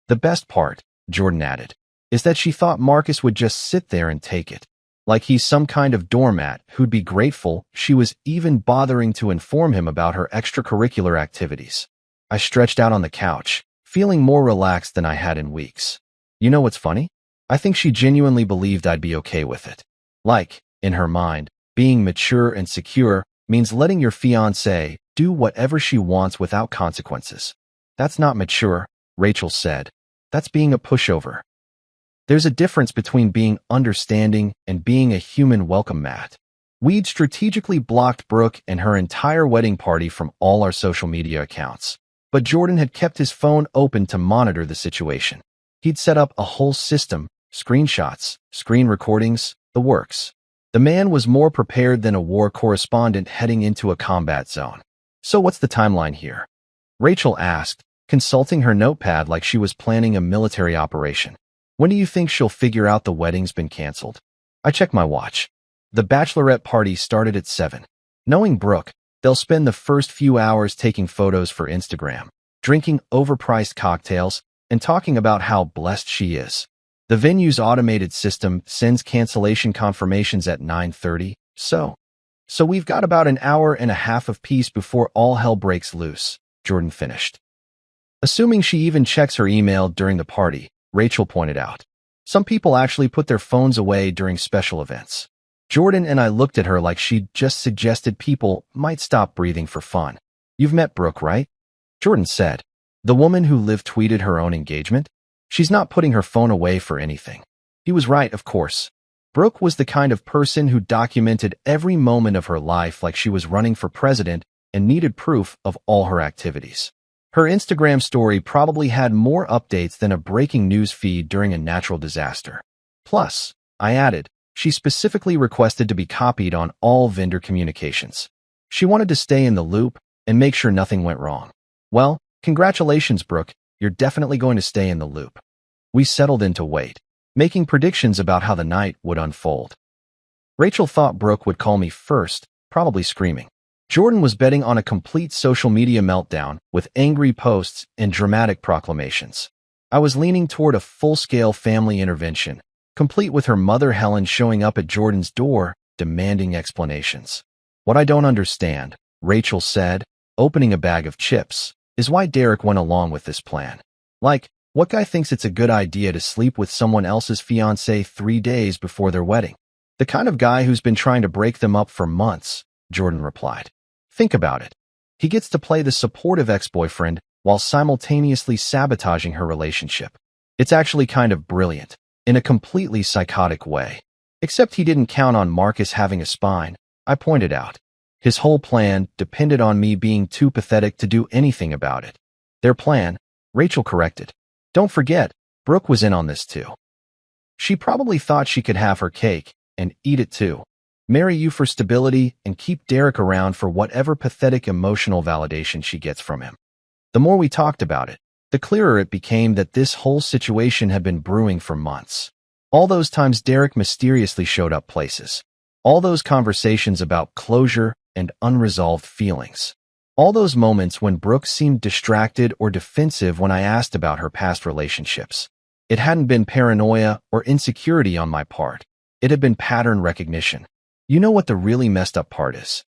The best part, Jordan added, is that she thought Marcus would just sit there and take it. Like he's some kind of doormat who'd be grateful she was even bothering to inform him about her extracurricular activities. I stretched out on the couch, feeling more relaxed than I had in weeks. You know what's funny? I think she genuinely believed I'd be okay with it. Like, in her mind, being mature and secure means letting your fiancée do whatever she wants without consequences. That's not mature, Rachel said. That's being a pushover. There's a difference between being understanding and being a human welcome mat. We'd strategically blocked Brooke and her entire wedding party from all our social media accounts, but Jordan had kept his phone open to monitor the situation. He'd set up a whole system, screenshots, screen recordings, the works. The man was more prepared than a war correspondent heading into a combat zone. So what's the timeline here? Rachel asked, consulting her notepad like she was planning a military operation. When do you think she'll figure out the wedding's been canceled? I checked my watch. The bachelorette party started at 7. Knowing Brooke, they'll spend the first few hours taking photos for Instagram, drinking overpriced cocktails, and talking about how blessed she is. The venue's automated system sends cancellation confirmations at 9:30, so we've got about an hour and a half of peace before all hell breaks loose, Jordan finished. Assuming she even checks her email during the party, Rachel pointed out. Some people actually put their phones away during special events. Jordan and I looked at her like she'd just suggested people might stop breathing for fun. You've met Brooke, right? Jordan said. The woman who live-tweeted her own engagement? She's not putting her phone away for anything. He was right, of course. Brooke was the kind of person who documented every moment of her life like she was running for president and needed proof of all her activities. Her Instagram story probably had more updates than a breaking news feed during a natural disaster. Plus, I added, she specifically requested to be copied on all vendor communications. She wanted to stay in the loop and make sure nothing went wrong. Well, congratulations, Brooke. You're definitely going to stay in the loop. We settled in to wait, making predictions about how the night would unfold. Rachel thought Brooke would call me first, probably screaming. Jordan was betting on a complete social media meltdown with angry posts and dramatic proclamations. I was leaning toward a full-scale family intervention, complete with her mother Helen showing up at Jordan's door, demanding explanations. What I don't understand, Rachel said, opening a bag of chips, is why Derek went along with this plan. Like, what guy thinks it's a good idea to sleep with someone else's fiancée 3 days before their wedding? The kind of guy who's been trying to break them up for months, Jordan replied. Think about it. He gets to play the supportive ex-boyfriend while simultaneously sabotaging her relationship. It's actually kind of brilliant, in a completely psychotic way. Except he didn't count on Marcus having a spine, I pointed out. His whole plan depended on me being too pathetic to do anything about it. Their plan, Rachel corrected. Don't forget, Brooke was in on this too. She probably thought she could have her cake and eat it too. Marry you for stability and keep Derek around for whatever pathetic emotional validation she gets from him. The more we talked about it, the clearer it became that this whole situation had been brewing for months. All those times Derek mysteriously showed up places. All those conversations about closure and unresolved feelings. All those moments when Brooke seemed distracted or defensive when I asked about her past relationships. It hadn't been paranoia or insecurity on my part. It had been pattern recognition. You know what the really messed up part is?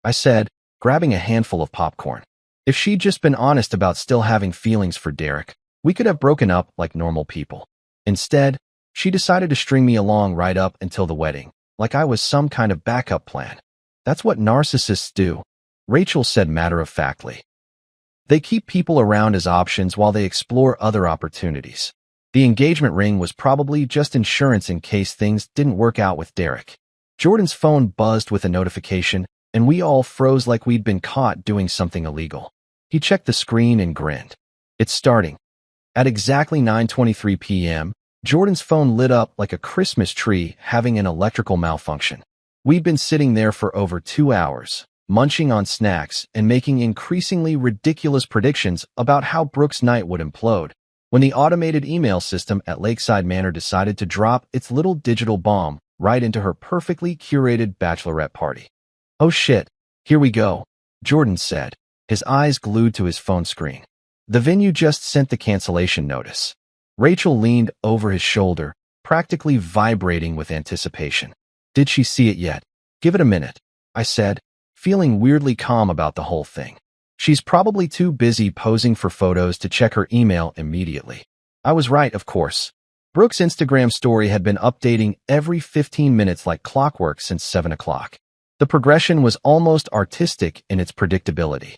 I said, grabbing a handful of popcorn. If she'd just been honest about still having feelings for Derek, we could have broken up like normal people. Instead, she decided to string me along right up until the wedding, like I was some kind of backup plan. That's what narcissists do, Rachel said matter-of-factly. They keep people around as options while they explore other opportunities. The engagement ring was probably just insurance in case things didn't work out with Derek. Jordan's phone buzzed with a notification, and we all froze like we'd been caught doing something illegal. He checked the screen and grinned. It's starting. At exactly 9:23 p.m., Jordan's phone lit up like a Christmas tree having an electrical malfunction. We'd been sitting there for over 2 hours, munching on snacks and making increasingly ridiculous predictions about how Brooke's night would implode, when the automated email system at Lakeside Manor decided to drop its little digital bomb right into her perfectly curated bachelorette party. Oh shit, here we go, Jordan said, his eyes glued to his phone screen. The venue just sent the cancellation notice. Rachel leaned over his shoulder, practically vibrating with anticipation. Did she see it yet? Give it a minute, I said, feeling weirdly calm about the whole thing. She's probably too busy posing for photos to check her email immediately. I was right, of course. Brooke's Instagram story had been updating every 15 minutes like clockwork since 7 o'clock. The progression was almost artistic in its predictability.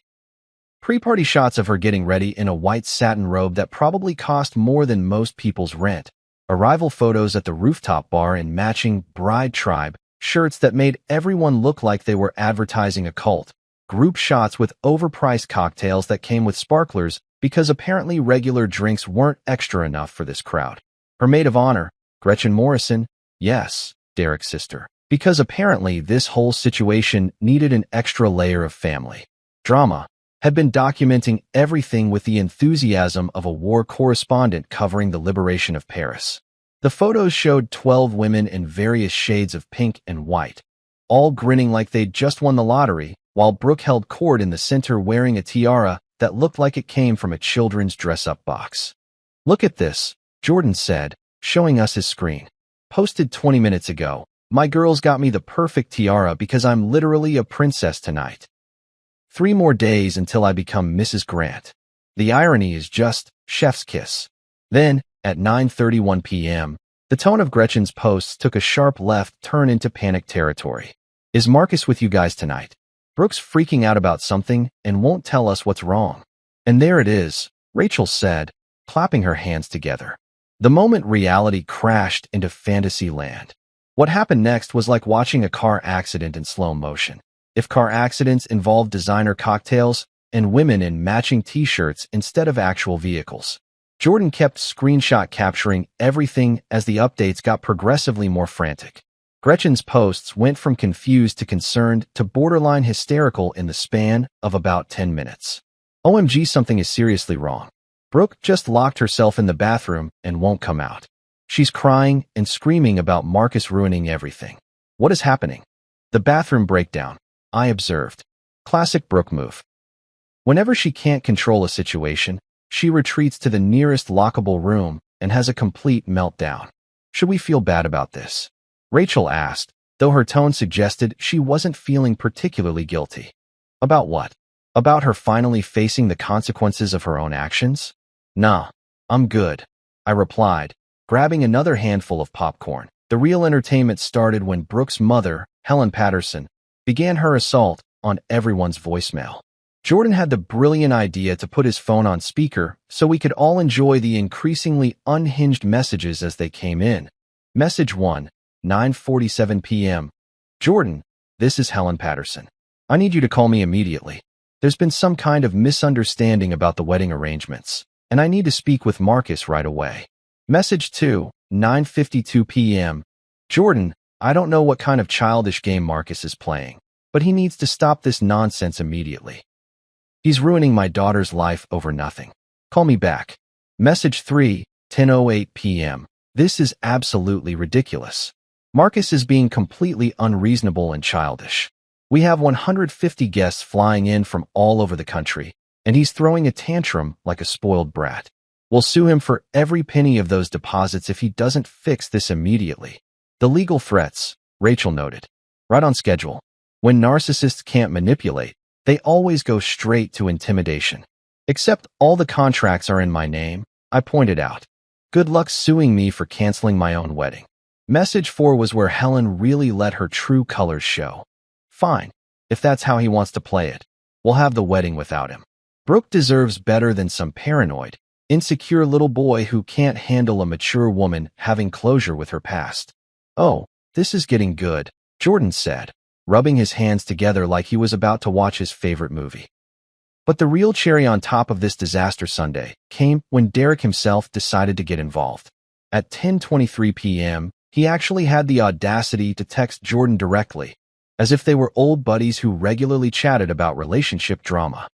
Pre-party shots of her getting ready in a white satin robe that probably cost more than most people's rent. Arrival photos at the rooftop bar in matching bride tribe shirts that made everyone look like they were advertising a cult. Group shots with overpriced cocktails that came with sparklers because apparently regular drinks weren't extra enough for this crowd. Her maid of honor, Gretchen Morrison, yes, Derek's sister, because apparently this whole situation needed an extra layer of family drama, had been documenting everything with the enthusiasm of a war correspondent covering the liberation of Paris. The photos showed 12 women in various shades of pink and white, all grinning like they'd just won the lottery, while Brooke held court in the center wearing a tiara that looked like it came from a children's dress-up box. Look at this, Jordan said, showing us his screen. Posted 20 minutes ago. My girls got me the perfect tiara because I'm literally a princess tonight. 3 more days until I become Mrs. Grant. The irony is just chef's kiss. Then, at 9:31 p.m., the tone of Gretchen's posts took a sharp left turn into panic territory. Is Marcus with you guys tonight? Brooke's freaking out about something and won't tell us what's wrong. And there it is, Rachel said, clapping her hands together. The moment reality crashed into fantasy land. What happened next was like watching a car accident in slow motion. If car accidents involved designer cocktails and women in matching t-shirts instead of actual vehicles. Jordan kept screenshot capturing everything as the updates got progressively more frantic. Gretchen's posts went from confused to concerned to borderline hysterical in the span of about 10 minutes. OMG, something is seriously wrong. Brooke just locked herself in the bathroom and won't come out. She's crying and screaming about Marcus ruining everything. What is happening? The bathroom breakdown, I observed. Classic Brooke move. Whenever she can't control a situation, she retreats to the nearest lockable room and has a complete meltdown. Should we feel bad about this? Rachel asked, though her tone suggested she wasn't feeling particularly guilty. About what? About her finally facing the consequences of her own actions? Nah, I'm good, I replied, grabbing another handful of popcorn. The real entertainment started when Brooke's mother, Helen Patterson, began her assault on everyone's voicemail. Jordan had the brilliant idea to put his phone on speaker so we could all enjoy the increasingly unhinged messages as they came in. Message 1, 9:47 p.m. Jordan, this is Helen Patterson. I need you to call me immediately. There's been some kind of misunderstanding about the wedding arrangements, and I need to speak with Marcus right away. Message 2, 9:52 p.m. Jordan, I don't know what kind of childish game Marcus is playing, but he needs to stop this nonsense immediately. He's ruining my daughter's life over nothing. Call me back. Message 3, 10:08 p.m. This is absolutely ridiculous. Marcus is being completely unreasonable and childish. We have 150 guests flying in from all over the country, and he's throwing a tantrum like a spoiled brat. We'll sue him for every penny of those deposits if he doesn't fix this immediately. The legal threats, Rachel noted. Right on schedule. When narcissists can't manipulate, they always go straight to intimidation. Except all the contracts are in my name, I pointed out. Good luck suing me for canceling my own wedding. Message 4 was where Helen really let her true colors show. Fine, if that's how he wants to play it. We'll have the wedding without him. Brooke deserves better than some paranoid, insecure little boy who can't handle a mature woman having closure with her past. Oh, this is getting good, Jordan said, rubbing his hands together like he was about to watch his favorite movie. But the real cherry on top of this disaster Sunday came when Derek himself decided to get involved. At 10:23 p.m., he actually had the audacity to text Jordan directly, as if they were old buddies who regularly chatted about relationship drama.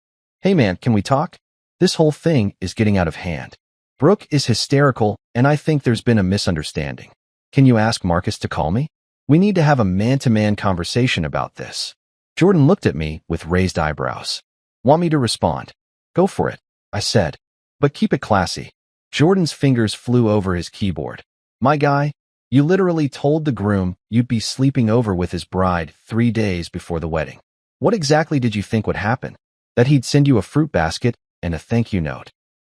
Hey man, can we talk? This whole thing is getting out of hand. Brooke is hysterical, and I think there's been a misunderstanding. Can you ask Marcus to call me? We need to have a man-to-man conversation about this. Jordan looked at me with raised eyebrows. Want me to respond? Go for it, I said. But keep it classy. Jordan's fingers flew over his keyboard. My guy, you literally told the groom you'd be sleeping over with his bride 3 days before the wedding. What exactly did you think would happen? That he'd send you a fruit basket and a thank you note?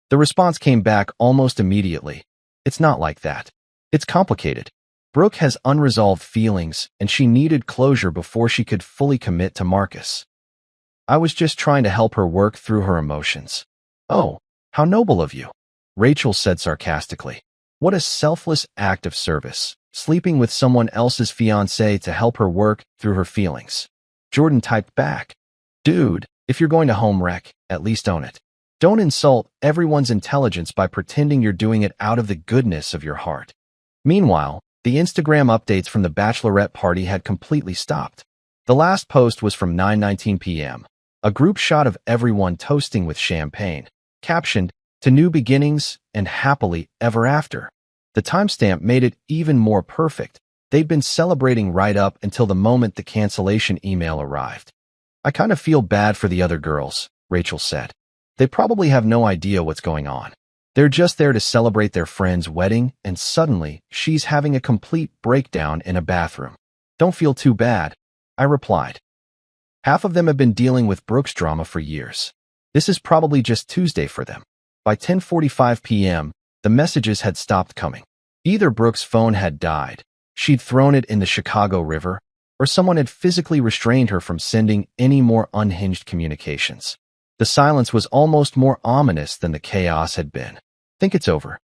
The response came back almost immediately. It's not like that. It's complicated. Brooke has unresolved feelings, and she needed closure before she could fully commit to Marcus. I was just trying to help her work through her emotions. Oh, how noble of you, Rachel said sarcastically. What a selfless act of service, sleeping with someone else's fiancé to help her work through her feelings. Jordan typed back, Dude, if you're going to home wreck, at least own it. Don't insult everyone's intelligence by pretending you're doing it out of the goodness of your heart. Meanwhile, the Instagram updates from the bachelorette party had completely stopped. The last post was from 9:19 p.m., a group shot of everyone toasting with champagne, captioned, To new beginnings and happily ever after. The timestamp made it even more perfect. They'd been celebrating right up until the moment the cancellation email arrived. I kind of feel bad for the other girls, Rachel said. They probably have no idea what's going on. They're just there to celebrate their friend's wedding, and suddenly, she's having a complete breakdown in a bathroom. Don't feel too bad, I replied. Half of them have been dealing with Brooke's drama for years. This is probably just Tuesday for them. By 10:45 p.m., the messages had stopped coming. Either Brooke's phone had died, she'd thrown it in the Chicago River, or someone had physically restrained her from sending any more unhinged communications. The silence was almost more ominous than the chaos had been. Think it's over?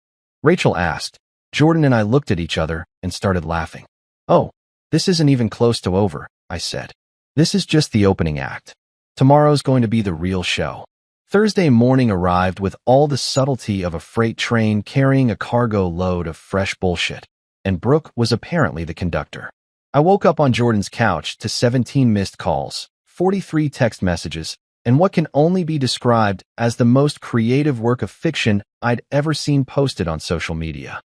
Rachel asked. Jordan and I looked at each other and started laughing. Oh, this isn't even close to over, I said. This is just the opening act. Tomorrow's going to be the real show. Thursday morning arrived with all the subtlety of a freight train carrying a cargo load of fresh bullshit, and Brooke was apparently the conductor. I woke up on Jordan's couch to 17 missed calls, 43 text messages, and what can only be described as the most creative work of fiction I'd ever seen posted on social media.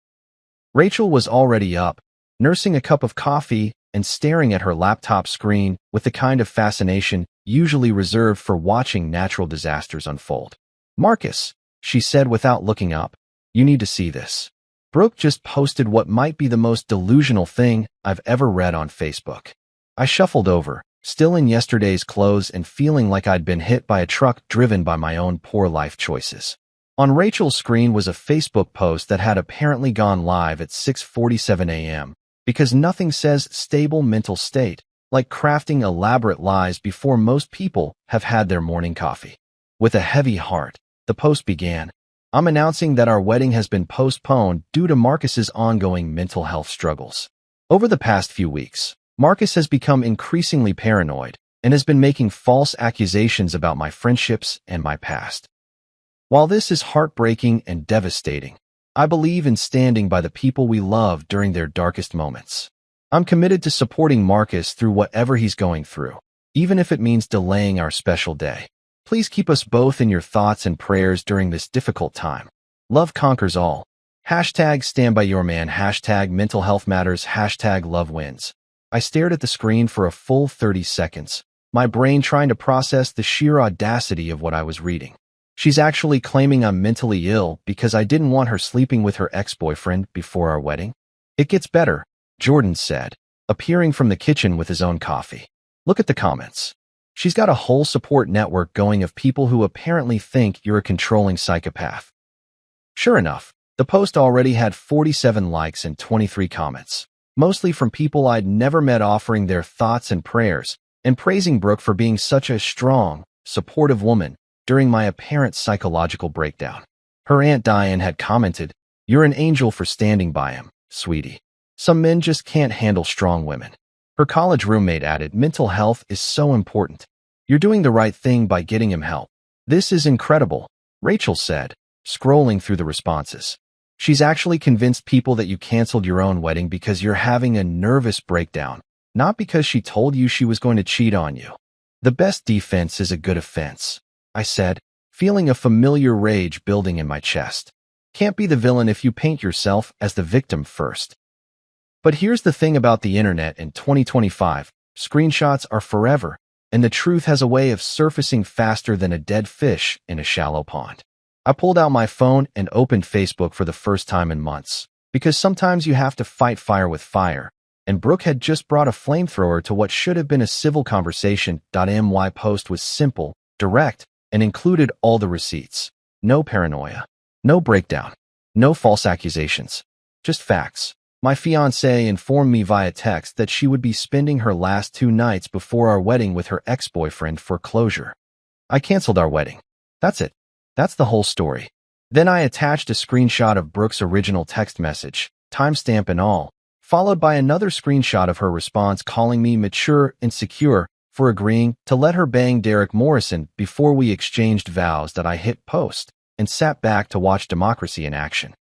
Rachel was already up, nursing a cup of coffee and staring at her laptop screen with the kind of fascination usually reserved for watching natural disasters unfold. Marcus, she said without looking up, you need to see this. Brooke just posted what might be the most delusional thing I've ever read on Facebook. I shuffled over, still in yesterday's clothes and feeling like I'd been hit by a truck driven by my own poor life choices. On Rachel's screen was a Facebook post that had apparently gone live at 6:47 a.m. because nothing says stable mental state like crafting elaborate lies before most people have had their morning coffee. With a heavy heart, the post began. I'm announcing that our wedding has been postponed due to Marcus's ongoing mental health struggles. Over the past few weeks, Marcus has become increasingly paranoid and has been making false accusations about my friendships and my past. While this is heartbreaking and devastating, I believe in standing by the people we love during their darkest moments. I'm committed to supporting Marcus through whatever he's going through, even if it means delaying our special day. Please keep us both in your thoughts and prayers during this difficult time. Love conquers all. Hashtag stand by your man. Hashtag mental health matters. Hashtag love wins. I stared at the screen for a full 30 seconds, my brain trying to process the sheer audacity of what I was reading. She's actually claiming I'm mentally ill because I didn't want her sleeping with her ex-boyfriend before our wedding? It gets better, Jordan said, appearing from the kitchen with his own coffee. Look at the comments. She's got a whole support network going of people who apparently think you're a controlling psychopath. Sure enough, the post already had 47 likes and 23 comments, mostly from people I'd never met offering their thoughts and prayers and praising Brooke for being such a strong, supportive woman during my apparent psychological breakdown. Her Aunt Diane had commented, "You're an angel for standing by him, sweetie. Some men just can't handle strong women." Her college roommate added, "Mental health is so important. You're doing the right thing by getting him help." "This is incredible," Rachel said, scrolling through the responses. "She's actually convinced people that you canceled your own wedding because you're having a nervous breakdown, not because she told you she was going to cheat on you." "The best defense is a good offense," I said, feeling a familiar rage building in my chest. Can't be the villain if you paint yourself as the victim first. But here's the thing about the internet in 2025, screenshots are forever, and the truth has a way of surfacing faster than a dead fish in a shallow pond. I pulled out my phone and opened Facebook for the first time in months, because sometimes you have to fight fire with fire, and Brooke had just brought a flamethrower to what should have been a civil conversation. My post was simple, direct, and included all the receipts. No paranoia, no breakdown, no false accusations, just facts. My fiancée informed me via text that she would be spending her last 2 nights before our wedding with her ex-boyfriend for closure. I canceled our wedding. That's it. That's the whole story. Then I attached a screenshot of Brooke's original text message, timestamp and all, followed by another screenshot of her response calling me mature and secure for agreeing to let her bang Derek Morrison before we exchanged vows. That I hit post and sat back to watch democracy in action.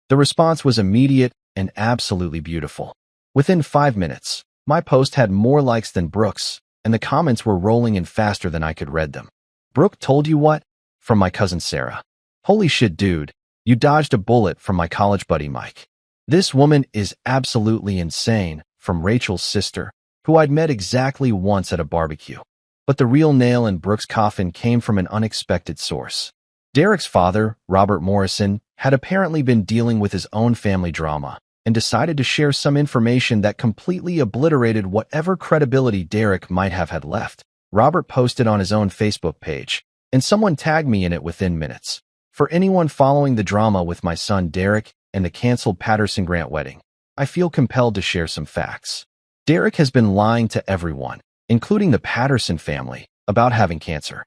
The response was immediate and absolutely beautiful. Within 5 minutes, my post had more likes than Brooke's, and the comments were rolling in faster than I could read them. "Brooke told you what?" From my cousin Sarah. "Holy shit, dude. You dodged a bullet." From my college buddy Mike. "This woman is absolutely insane." From Rachel's sister, who I'd met exactly once at a barbecue. But the real nail in Brooke's coffin came from an unexpected source. Derek's father, Robert Morrison, had apparently been dealing with his own family drama and decided to share some information that completely obliterated whatever credibility Derek might have had left. Robert posted on his own Facebook page, and someone tagged me in it within minutes. "For anyone following the drama with my son Derek and the canceled Patterson Grant wedding, I feel compelled to share some facts. Derek has been lying to everyone, including the Patterson family, about having cancer.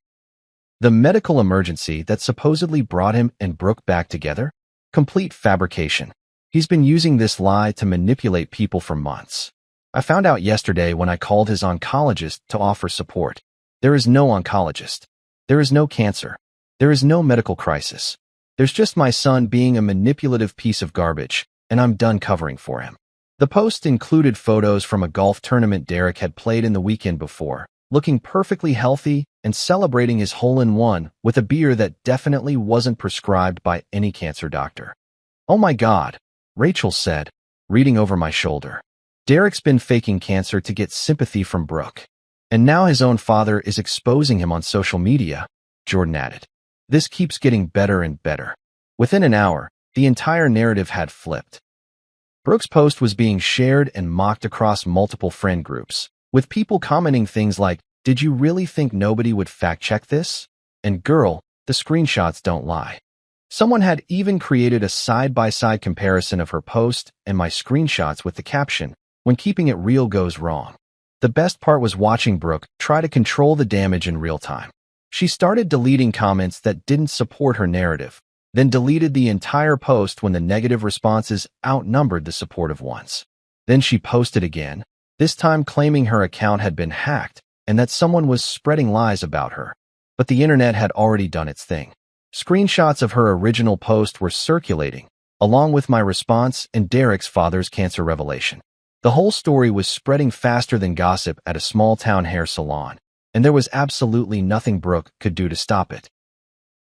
The medical emergency that supposedly brought him and Brooke back together? Complete fabrication. He's been using this lie to manipulate people for months. I found out yesterday when I called his oncologist to offer support. There is no oncologist. There is no cancer. There is no medical crisis. There's just my son being a manipulative piece of garbage, and I'm done covering for him." The post included photos from a golf tournament Derek had played in the weekend before, looking perfectly healthy and celebrating his hole-in-one with a beer that definitely wasn't prescribed by any cancer doctor. "Oh my God," Rachel said, reading over my shoulder. "Derek's been faking cancer to get sympathy from Brooke. And now his own father is exposing him on social media," Jordan added. "This keeps getting better and better." Within an hour, the entire narrative had flipped. Brooke's post was being shared and mocked across multiple friend groups, with people commenting things like, "Did you really think nobody would fact-check this?" and "Girl, the screenshots don't lie." Someone had even created a side-by-side comparison of her post and my screenshots with the caption, "When keeping it real goes wrong." The best part was watching Brooke try to control the damage in real time. She started deleting comments that didn't support her narrative, then deleted the entire post when the negative responses outnumbered the supportive ones. Then she posted again, this time claiming her account had been hacked and that someone was spreading lies about her. But the internet had already done its thing. Screenshots of her original post were circulating, along with my response and Derek's father's cancer revelation. The whole story was spreading faster than gossip at a small-town hair salon, and there was absolutely nothing Brooke could do to stop it.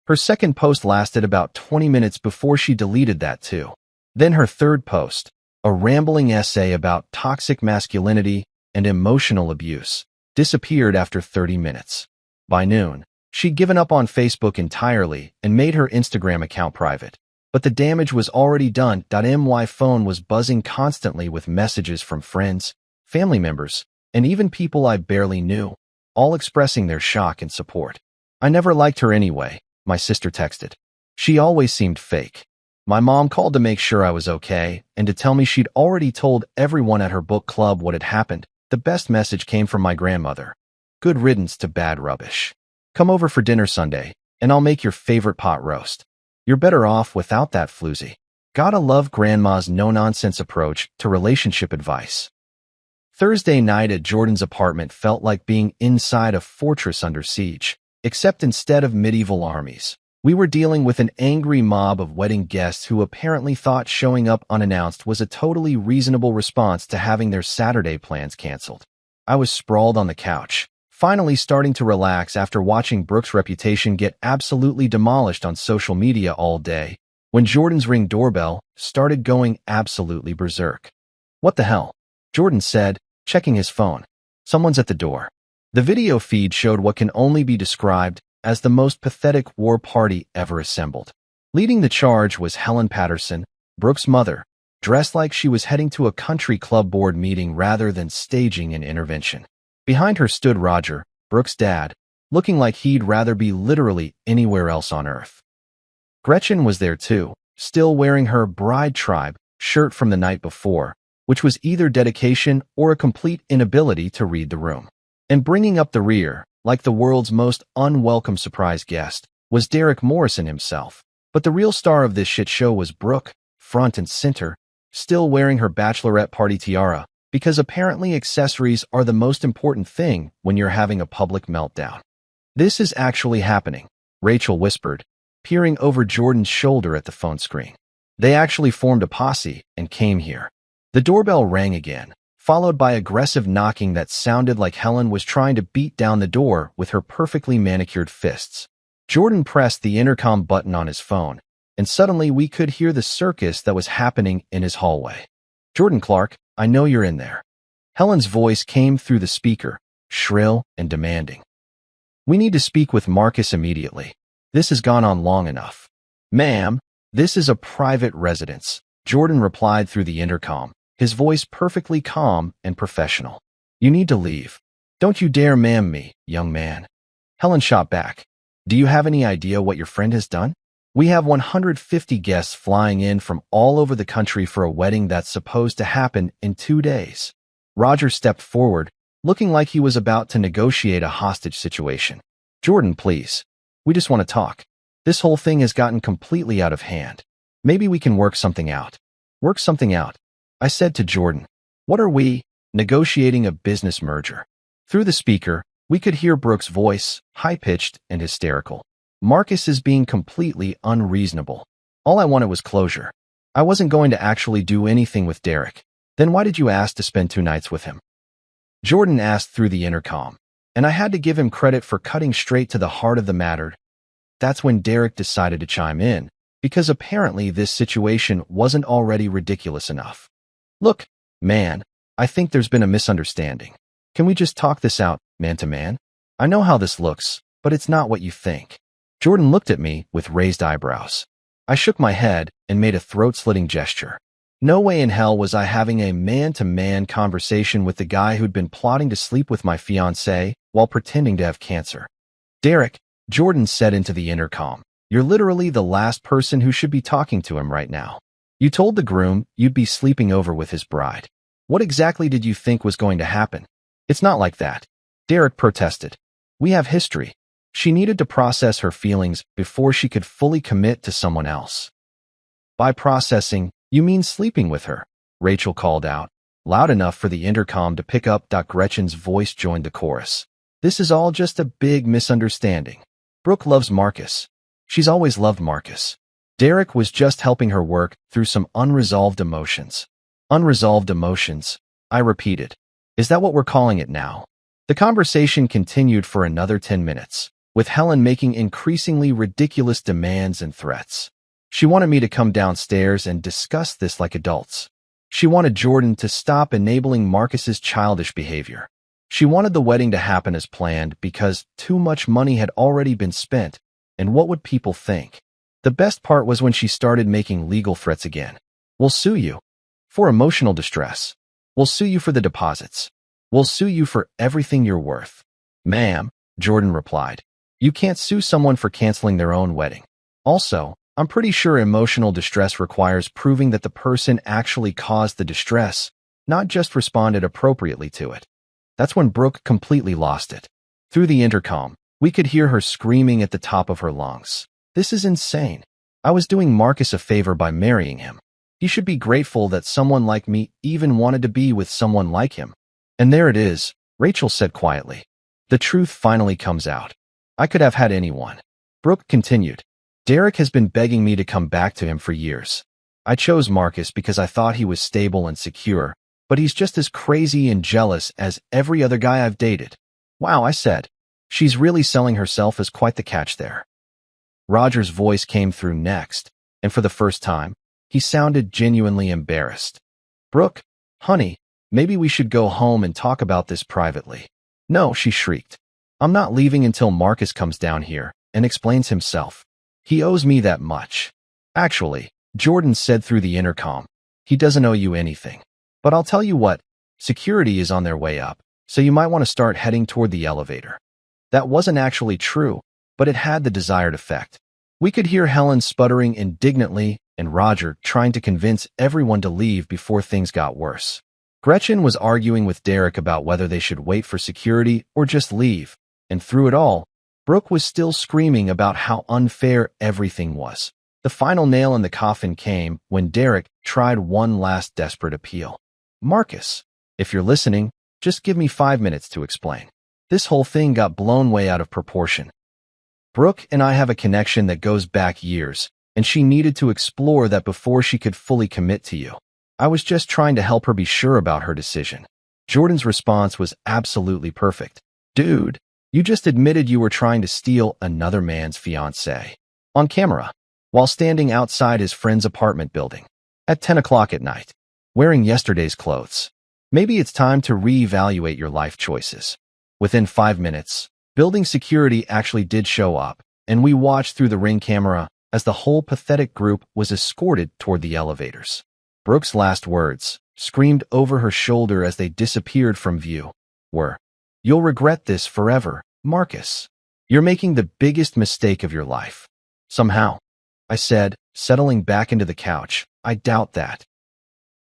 Her second post lasted about 20 minutes before she deleted that too. Then her third post, a rambling essay about toxic masculinity and emotional abuse, disappeared after 30 minutes. By noon, she'd given up on Facebook entirely and made her Instagram account private. But the damage was already done. My phone was buzzing constantly with messages from friends, family members, and even people I barely knew, all expressing their shock and support. I never liked her anyway, my sister texted. She always seemed fake. My mom called to make sure I was okay and to tell me she'd already told everyone at her book club what had happened. The best message came from my grandmother. Good riddance to bad rubbish. Come over for dinner Sunday, and I'll make your favorite pot roast. You're better off without that floozy. Gotta love Grandma's no-nonsense approach to relationship advice. Thursday night at Jordan's apartment felt like being inside a fortress under siege, except instead of medieval armies, we were dealing with an angry mob of wedding guests who apparently thought showing up unannounced was a totally reasonable response to having their Saturday plans canceled. I was sprawled on the couch, finally starting to relax after watching Brooke's reputation get absolutely demolished on social media all day, when Jordan's Ring doorbell started going absolutely berserk. What the hell? Jordan said, checking his phone. Someone's at the door. The video feed showed what can only be described as the most pathetic war party ever assembled. Leading the charge was Helen Patterson, Brooke's mother, dressed like she was heading to a country club board meeting rather than staging an intervention. Behind her stood Roger, Brooke's dad, looking like he'd rather be literally anywhere else on earth. Gretchen was there too, still wearing her Bride Tribe shirt from the night before, which was either dedication or a complete inability to read the room. And bringing up the rear, like the world's most unwelcome surprise guest, was Derek Morrison himself. But the real star of this shit show was Brooke, front and center, still wearing her bachelorette party tiara, because apparently accessories are the most important thing when you're having a public meltdown. This is actually happening, Rachel whispered, peering over Jordan's shoulder at the phone screen. They actually formed a posse and came here. The doorbell rang again, followed by aggressive knocking that sounded like Helen was trying to beat down the door with her perfectly manicured fists. Jordan pressed the intercom button on his phone, and suddenly we could hear the circus that was happening in his hallway. Jordan Clark, I know you're in there. Helen's voice came through the speaker, shrill and demanding. We need to speak with Marcus immediately. This has gone on long enough. Ma'am, this is a private residence, Jordan replied through the intercom, his voice perfectly calm and professional. You need to leave. Don't you dare ma'am me, young man. Helen shot back. Do you have any idea what your friend has done? We have 150 guests flying in from all over the country for a wedding that's supposed to happen in 2 days. Roger stepped forward, looking like he was about to negotiate a hostage situation. Jordan, please. We just want to talk. This whole thing has gotten completely out of hand. Maybe we can work something out. Work something out. I said to Jordan. What are we? Negotiating a business merger. Through the speaker, we could hear Brooke's voice, high-pitched and hysterical. Marcus is being completely unreasonable. All I wanted was closure. I wasn't going to actually do anything with Derek. Then why did you ask to spend 2 nights with him? Jordan asked through the intercom, and I had to give him credit for cutting straight to the heart of the matter. That's when Derek decided to chime in, because apparently this situation wasn't already ridiculous enough. Look, man, I think there's been a misunderstanding. Can we just talk this out, man to man? I know how this looks, but it's not what you think. Jordan looked at me with raised eyebrows. I shook my head and made a throat-slitting gesture. No way in hell was I having a man-to-man conversation with the guy who'd been plotting to sleep with my fiancée while pretending to have cancer. Derek, Jordan said into the intercom, you're literally the last person who should be talking to him right now. You told the groom you'd be sleeping over with his bride. What exactly did you think was going to happen? It's not like that, Derek protested. We have history. She needed to process her feelings before she could fully commit to someone else. By processing, you mean sleeping with her, Rachel called out, loud enough for the intercom to pick up. Gretchen's voice joined the chorus. This is all just a big misunderstanding. Brooke loves Marcus. She's always loved Marcus. Derek was just helping her work through some unresolved emotions. Unresolved emotions, I repeated. Is that what we're calling it now? The conversation continued for another 10 minutes, with Helen making increasingly ridiculous demands and threats. She wanted me to come downstairs and discuss this like adults. She wanted Jordan to stop enabling Marcus's childish behavior. She wanted the wedding to happen as planned because too much money had already been spent, and what would people think? The best part was when she started making legal threats again. We'll sue you for emotional distress. We'll sue you for the deposits. We'll sue you for everything you're worth. Ma'am, Jordan replied, you can't sue someone for canceling their own wedding. Also, I'm pretty sure emotional distress requires proving that the person actually caused the distress, not just responded appropriately to it. That's when Brooke completely lost it. Through the intercom, we could hear her screaming at the top of her lungs. This is insane. I was doing Marcus a favor by marrying him. He should be grateful that someone like me even wanted to be with someone like him. And there it is, Rachel said quietly. The truth finally comes out. I could have had anyone. Brooke continued. Derek has been begging me to come back to him for years. I chose Marcus because I thought he was stable and secure, but he's just as crazy and jealous as every other guy I've dated. Wow, I said. She's really selling herself as quite the catch there. Roger's voice came through next, and for the first time, he sounded genuinely embarrassed. Brooke, honey, maybe we should go home and talk about this privately. No, she shrieked. I'm not leaving until Marcus comes down here and explains himself. He owes me that much. Actually, Jordan said through the intercom, he doesn't owe you anything. But I'll tell you what, security is on their way up, so you might want to start heading toward the elevator. That wasn't actually true, but it had the desired effect. We could hear Helen sputtering indignantly and Roger trying to convince everyone to leave before things got worse. Gretchen was arguing with Derek about whether they should wait for security or just leave, and through it all, Brooke was still screaming about how unfair everything was. The final nail in the coffin came when Derek tried one last desperate appeal. Marcus, if you're listening, just give me 5 minutes to explain. This whole thing got blown way out of proportion. Brooke and I have a connection that goes back years, and she needed to explore that before she could fully commit to you. I was just trying to help her be sure about her decision. Jordan's response was absolutely perfect. Dude, you just admitted you were trying to steal another man's fiancée. On camera, while standing outside his friend's apartment building. At 10 o'clock at night. Wearing yesterday's clothes. Maybe it's time to reevaluate your life choices. Within 5 minutes, building security actually did show up, and we watched through the Ring camera as the whole pathetic group was escorted toward the elevators. Brooke's last words, screamed over her shoulder as they disappeared from view, were, "You'll regret this forever, Marcus. You're making the biggest mistake of your life." Somehow, I said, settling back into the couch, I doubt that.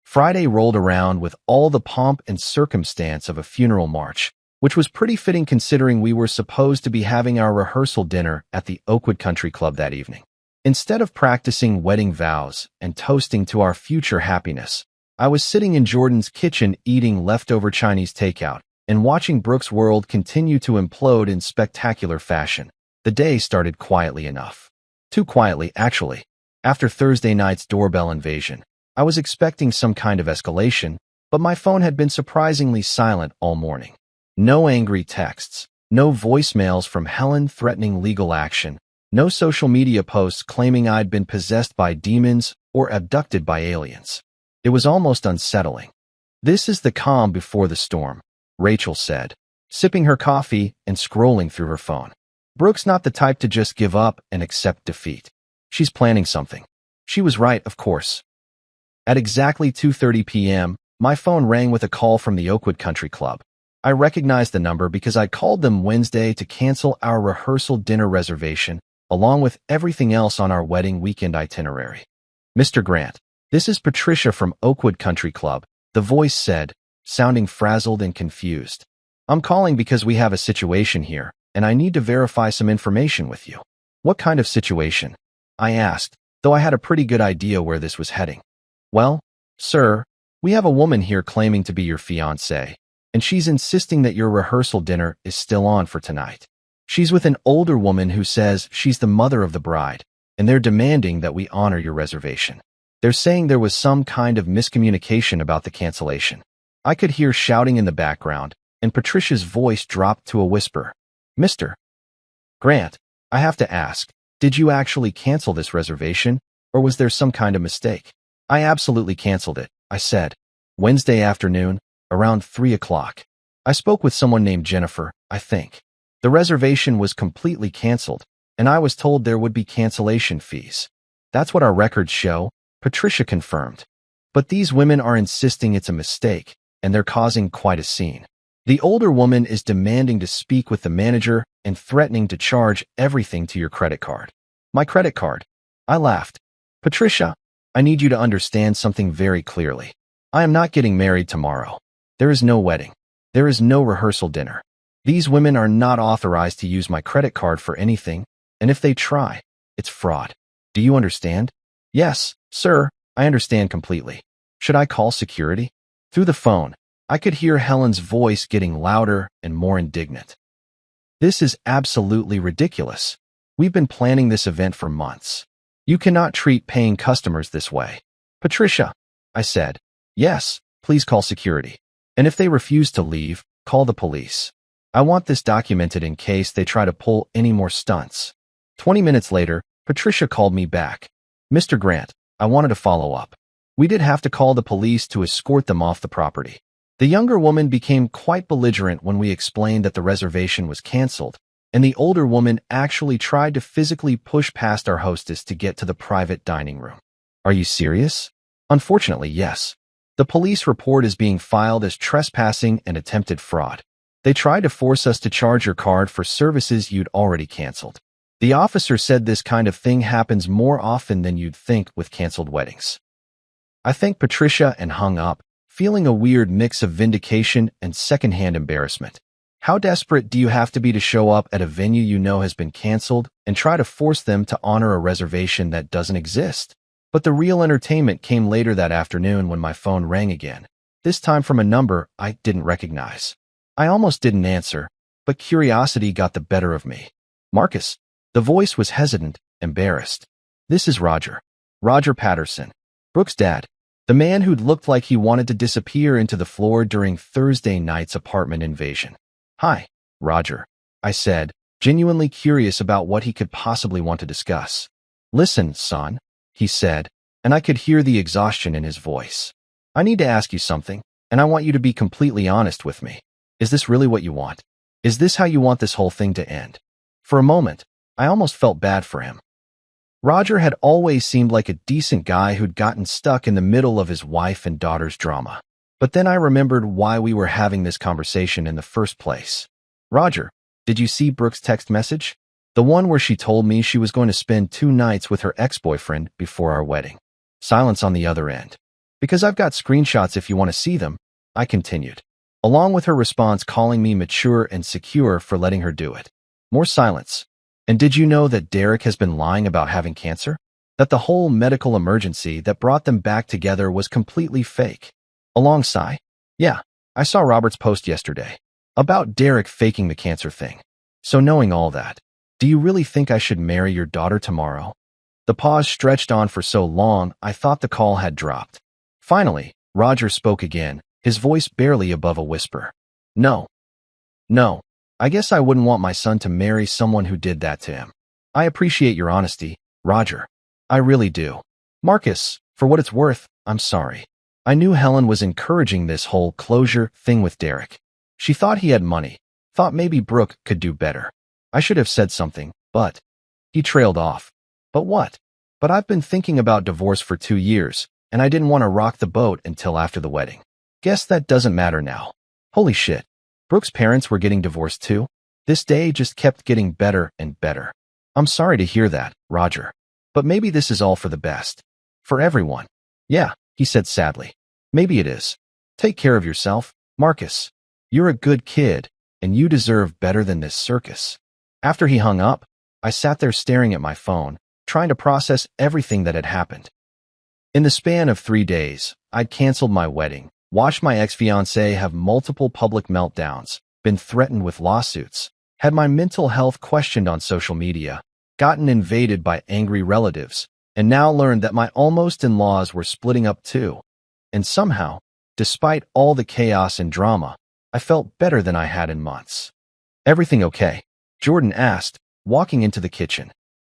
Friday rolled around with all the pomp and circumstance of a funeral march, which was pretty fitting considering we were supposed to be having our rehearsal dinner at the Oakwood Country Club that evening. Instead of practicing wedding vows and toasting to our future happiness, I was sitting in Jordan's kitchen eating leftover Chinese takeout and watching Brooke's world continue to implode in spectacular fashion. The day started quietly enough. Too quietly, actually. After Thursday night's doorbell invasion, I was expecting some kind of escalation, but my phone had been surprisingly silent all morning. No angry texts, no voicemails from Helen threatening legal action, no social media posts claiming I'd been possessed by demons or abducted by aliens. It was almost unsettling. This is the calm before the storm, Rachel said, sipping her coffee and scrolling through her phone. Brooke's not the type to just give up and accept defeat. She's planning something. She was right, of course. At exactly 2:30 p.m., my phone rang with a call from the Oakwood Country Club. I recognized the number because I called them Wednesday to cancel our rehearsal dinner reservation, along with everything else on our wedding weekend itinerary. Mr. Grant, this is Patricia from Oakwood Country Club, the voice said, sounding frazzled and confused. I'm calling because we have a situation here, and I need to verify some information with you. What kind of situation? I asked, though I had a pretty good idea where this was heading. Well, sir, we have a woman here claiming to be your fiancée, and she's insisting that your rehearsal dinner is still on for tonight. She's with an older woman who says she's the mother of the bride, and they're demanding that we honor your reservation. They're saying there was some kind of miscommunication about the cancellation. I could hear shouting in the background, and Patricia's voice dropped to a whisper. Mr. Grant, I have to ask, did you actually cancel this reservation, or was there some kind of mistake? I absolutely canceled it, I said. Wednesday afternoon, around 3 o'clock. I spoke with someone named Jennifer, I think. The reservation was completely canceled, and I was told there would be cancellation fees. That's what our records show, Patricia confirmed. But these women are insisting it's a mistake, and they're causing quite a scene. The older woman is demanding to speak with the manager and threatening to charge everything to your credit card. My credit card. I laughed. Patricia, I need you to understand something very clearly. I am not getting married tomorrow. There is no wedding. There is no rehearsal dinner. These women are not authorized to use my credit card for anything, and if they try, it's fraud. Do you understand? Yes, sir, I understand completely. Should I call security? Through the phone, I could hear Helen's voice getting louder and more indignant. This is absolutely ridiculous. We've been planning this event for months. You cannot treat paying customers this way. Patricia, I said. Yes, please call security. And if they refuse to leave, call the police. I want this documented in case they try to pull any more stunts. 20 minutes later, Patricia called me back. Mr. Grant, I wanted to follow up. We did have to call the police to escort them off the property. The younger woman became quite belligerent when we explained that the reservation was canceled, and the older woman actually tried to physically push past our hostess to get to the private dining room. Are you serious? Unfortunately, yes. The police report is being filed as trespassing and attempted fraud. They tried to force us to charge your card for services you'd already canceled. The officer said this kind of thing happens more often than you'd think with canceled weddings. I thanked Patricia and hung up, feeling a weird mix of vindication and secondhand embarrassment. How desperate do you have to be to show up at a venue you know has been canceled and try to force them to honor a reservation that doesn't exist? But the real entertainment came later that afternoon when my phone rang again, this time from a number I didn't recognize. I almost didn't answer, but curiosity got the better of me. Marcus. The voice was hesitant, embarrassed. This is Roger. Roger Patterson. Brooke's dad. The man who'd looked like he wanted to disappear into the floor during Thursday night's apartment invasion. Hi, Roger, I said, genuinely curious about what he could possibly want to discuss. Listen, son, he said, and I could hear the exhaustion in his voice. I need to ask you something, and I want you to be completely honest with me. Is this really what you want? Is this how you want this whole thing to end? For a moment, I almost felt bad for him. Roger had always seemed like a decent guy who'd gotten stuck in the middle of his wife and daughter's drama. But then I remembered why we were having this conversation in the first place. Roger, did you see Brooke's text message? The one where she told me she was going to spend 2 nights with her ex-boyfriend before our wedding. Silence on the other end. Because I've got screenshots if you want to see them, I continued, along with her response calling me mature and secure for letting her do it. More silence. And did you know that Derek has been lying about having cancer? That the whole medical emergency that brought them back together was completely fake? A long sigh. Yeah, I saw Robert's post yesterday about Derek faking the cancer thing. So knowing all that, do you really think I should marry your daughter tomorrow? The pause stretched on for so long I thought the call had dropped. Finally, Roger spoke again, his voice barely above a whisper. No. No. I guess I wouldn't want my son to marry someone who did that to him. I appreciate your honesty, Roger. I really do. Marcus, for what it's worth, I'm sorry. I knew Helen was encouraging this whole closure thing with Derek. She thought he had money, thought maybe Brooke could do better. I should have said something, but... He trailed off. But what? But I've been thinking about divorce for 2 years, and I didn't want to rock the boat until after the wedding. Guess that doesn't matter now. Holy shit. Brooke's parents were getting divorced too? This day just kept getting better and better. I'm sorry to hear that, Roger. But maybe this is all for the best. For everyone. Yeah, he said sadly. Maybe it is. Take care of yourself, Marcus. You're a good kid, and you deserve better than this circus. After he hung up, I sat there staring at my phone, trying to process everything that had happened. In the span of 3 days, I'd canceled my wedding, watched my ex-fiancée have multiple public meltdowns, been threatened with lawsuits, had my mental health questioned on social media, gotten invaded by angry relatives, and now learned that my almost-in-laws were splitting up too. And somehow, despite all the chaos and drama, I felt better than I had in months. "Everything okay?" Jordan asked, walking into the kitchen.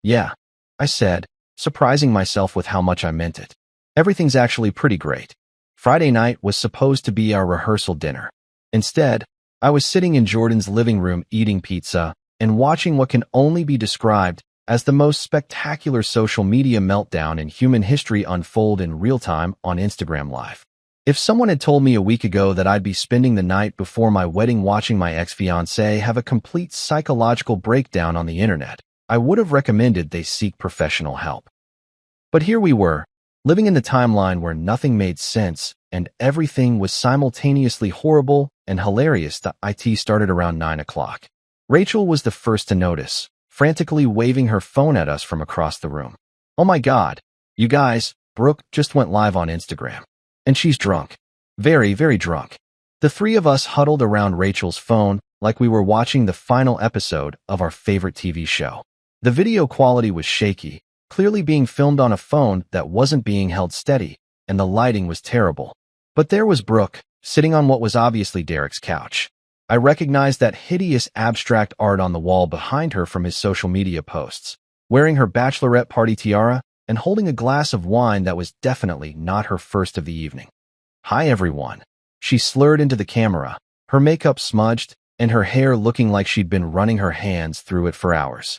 "Yeah," I said, surprising myself with how much I meant it. "Everything's actually pretty great." Friday night was supposed to be our rehearsal dinner. Instead, I was sitting in Jordan's living room eating pizza and watching what can only be described as the most spectacular social media meltdown in human history unfold in real time on Instagram Live. If someone had told me a week ago that I'd be spending the night before my wedding watching my ex-fiancée have a complete psychological breakdown on the internet, I would have recommended they seek professional help. But here we were, living in the timeline where nothing made sense and everything was simultaneously horrible and hilarious. The IT started around 9 o'clock. Rachel was the first to notice, frantically waving her phone at us from across the room. "Oh my God, you guys, Brooke just went live on Instagram. And she's drunk. Very, very drunk." The three of us huddled around Rachel's phone like we were watching the final episode of our favorite TV show. The video quality was shaky, clearly being filmed on a phone that wasn't being held steady, and the lighting was terrible. But there was Brooke, sitting on what was obviously Derek's couch. I recognized that hideous abstract art on the wall behind her from his social media posts, wearing her bachelorette party tiara and holding a glass of wine that was definitely not her first of the evening. "Hi everyone." She slurred into the camera, her makeup smudged and her hair looking like she'd been running her hands through it for hours.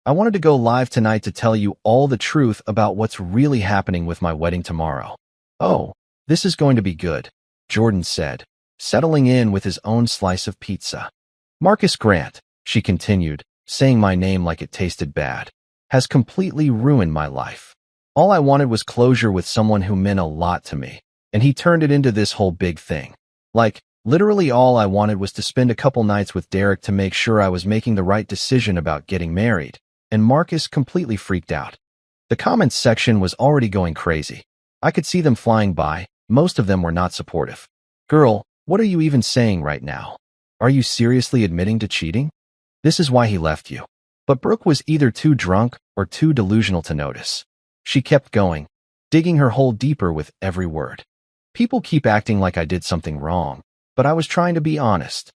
"I wanted to go live tonight to tell you all the truth about what's really happening with my wedding tomorrow." "Oh, this is going to be good," Jordan said, settling in with his own slice of pizza. "Marcus Grant," she continued, saying my name like it tasted bad, "has completely ruined my life. All I wanted was closure with someone who meant a lot to me, and he turned it into this whole big thing. Like, literally all I wanted was to spend a couple nights with Derek to make sure I was making the right decision about getting married, and Marcus completely freaked out." The comments section was already going crazy. I could see them flying by. Most of them were not supportive. "Girl, what are you even saying right now? Are you seriously admitting to cheating? This is why he left you." But Brooke was either too drunk or too delusional to notice. She kept going, digging her hole deeper with every word. "People keep acting like I did something wrong, but I was trying to be honest.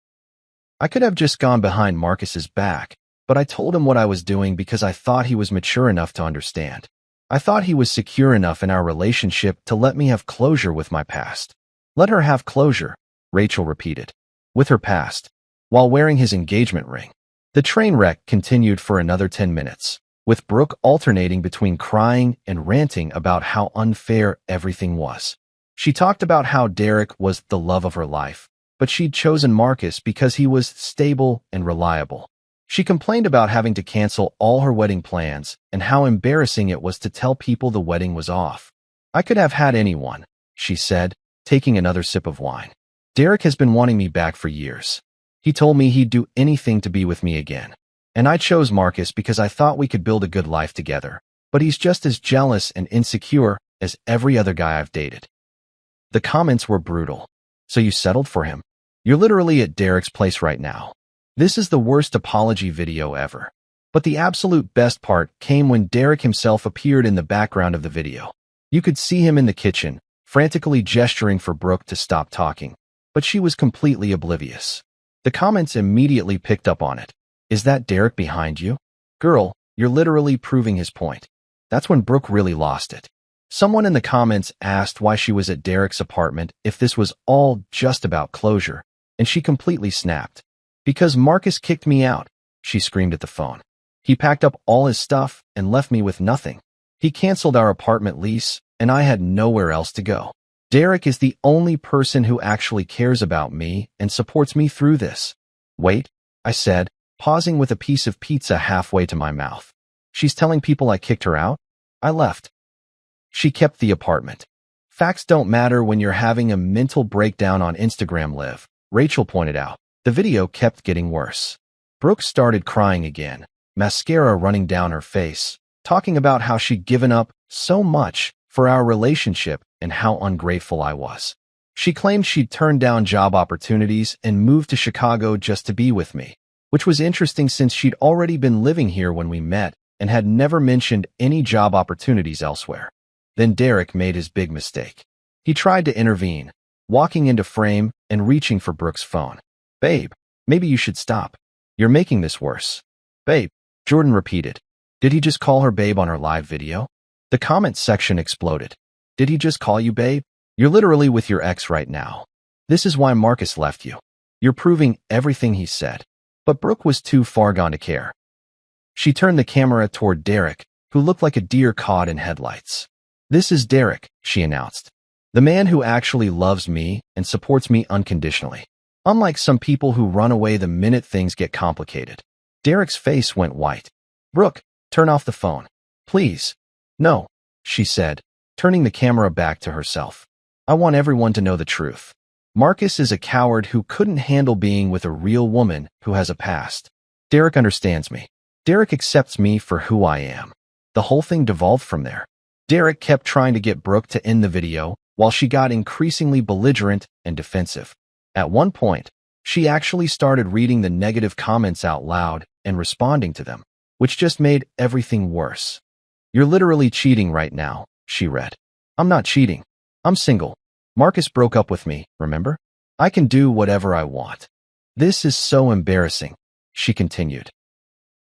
I could have just gone behind Marcus's back, but I told him what I was doing because I thought he was mature enough to understand. I thought he was secure enough in our relationship to let me have closure with my past." "Let her have closure," Rachel repeated. "With her past," while wearing his engagement ring. The train wreck continued for another 10 minutes, with Brooke alternating between crying and ranting about how unfair everything was. She talked about how Derek was the love of her life, but she'd chosen Marcus because he was stable and reliable. She complained about having to cancel all her wedding plans and how embarrassing it was to tell people the wedding was off. "I could have had anyone," she said, taking another sip of wine. "Derek has been wanting me back for years. He told me he'd do anything to be with me again. And I chose Marcus because I thought we could build a good life together. But he's just as jealous and insecure as every other guy I've dated." The comments were brutal. "So you settled for him? You're literally at Derek's place right now. This is the worst apology video ever." But the absolute best part came when Derek himself appeared in the background of the video. You could see him in the kitchen, frantically gesturing for Brooke to stop talking, but she was completely oblivious. The comments immediately picked up on it. "Is that Derek behind you? Girl, you're literally proving his point." That's when Brooke really lost it. Someone in the comments asked why she was at Derek's apartment if this was all just about closure, and she completely snapped. "Because Marcus kicked me out," she screamed at the phone. "He packed up all his stuff and left me with nothing. He canceled our apartment lease, and I had nowhere else to go. Derek is the only person who actually cares about me and supports me through this." "Wait," I said, pausing with a piece of pizza halfway to my mouth. "She's telling people I kicked her out? I left. She kept the apartment." "Facts don't matter when you're having a mental breakdown on Instagram Live," Rachel pointed out. The video kept getting worse. Brooke started crying again, mascara running down her face, talking about how she'd given up so much for our relationship and how ungrateful I was. She claimed she'd turned down job opportunities and moved to Chicago just to be with me, which was interesting since she'd already been living here when we met and had never mentioned any job opportunities elsewhere. Then Derek made his big mistake. He tried to intervene, walking into frame and reaching for Brooke's phone. "Babe, maybe you should stop. You're making this worse." "Babe," Jordan repeated. Did he just call her babe on her live video? The comment section exploded. Did he just call you babe? You're literally with your ex right now. This is why Marcus left you. You're proving everything he said. But Brooke was too far gone to care. She turned the camera toward Derek, who looked like a deer caught in headlights. "This is Derek," she announced. "The man who actually loves me and supports me unconditionally. Unlike some people who run away the minute things get complicated." Derek's face went white. "Brooke, turn off the phone. Please." "No," she said, turning the camera back to herself. "I want everyone to know the truth. Marcus is a coward who couldn't handle being with a real woman who has a past. Derek understands me. Derek accepts me for who I am." The whole thing devolved from there. Derek kept trying to get Brooke to end the video while she got increasingly belligerent and defensive. At one point, she actually started reading the negative comments out loud and responding to them, which just made everything worse. "You're literally cheating right now," she read. "I'm not cheating. I'm single. Marcus broke up with me, remember? I can do whatever I want." "This is so embarrassing," she continued.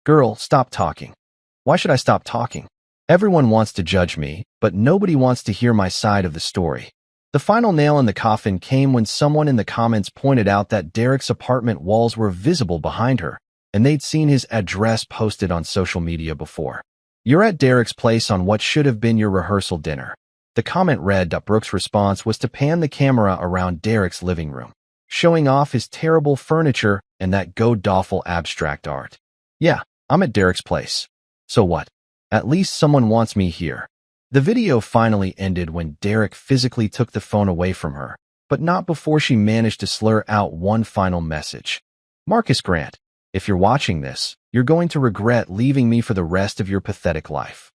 "Girl, stop talking." "Why should I stop talking? Everyone wants to judge me, but nobody wants to hear my side of the story." The final nail in the coffin came when someone in the comments pointed out that Derek's apartment walls were visible behind her, and they'd seen his address posted on social media before. "You're at Derek's place on what should have been your rehearsal dinner." The comment read that Brooke's response was to pan the camera around Derek's living room, showing off his terrible furniture and that god-awful abstract art. "Yeah, I'm at Derek's place. So what? At least someone wants me here." The video finally ended when Derek physically took the phone away from her, but not before she managed to slur out one final message. "Marcus Grant, if you're watching this, you're going to regret leaving me for the rest of your pathetic life."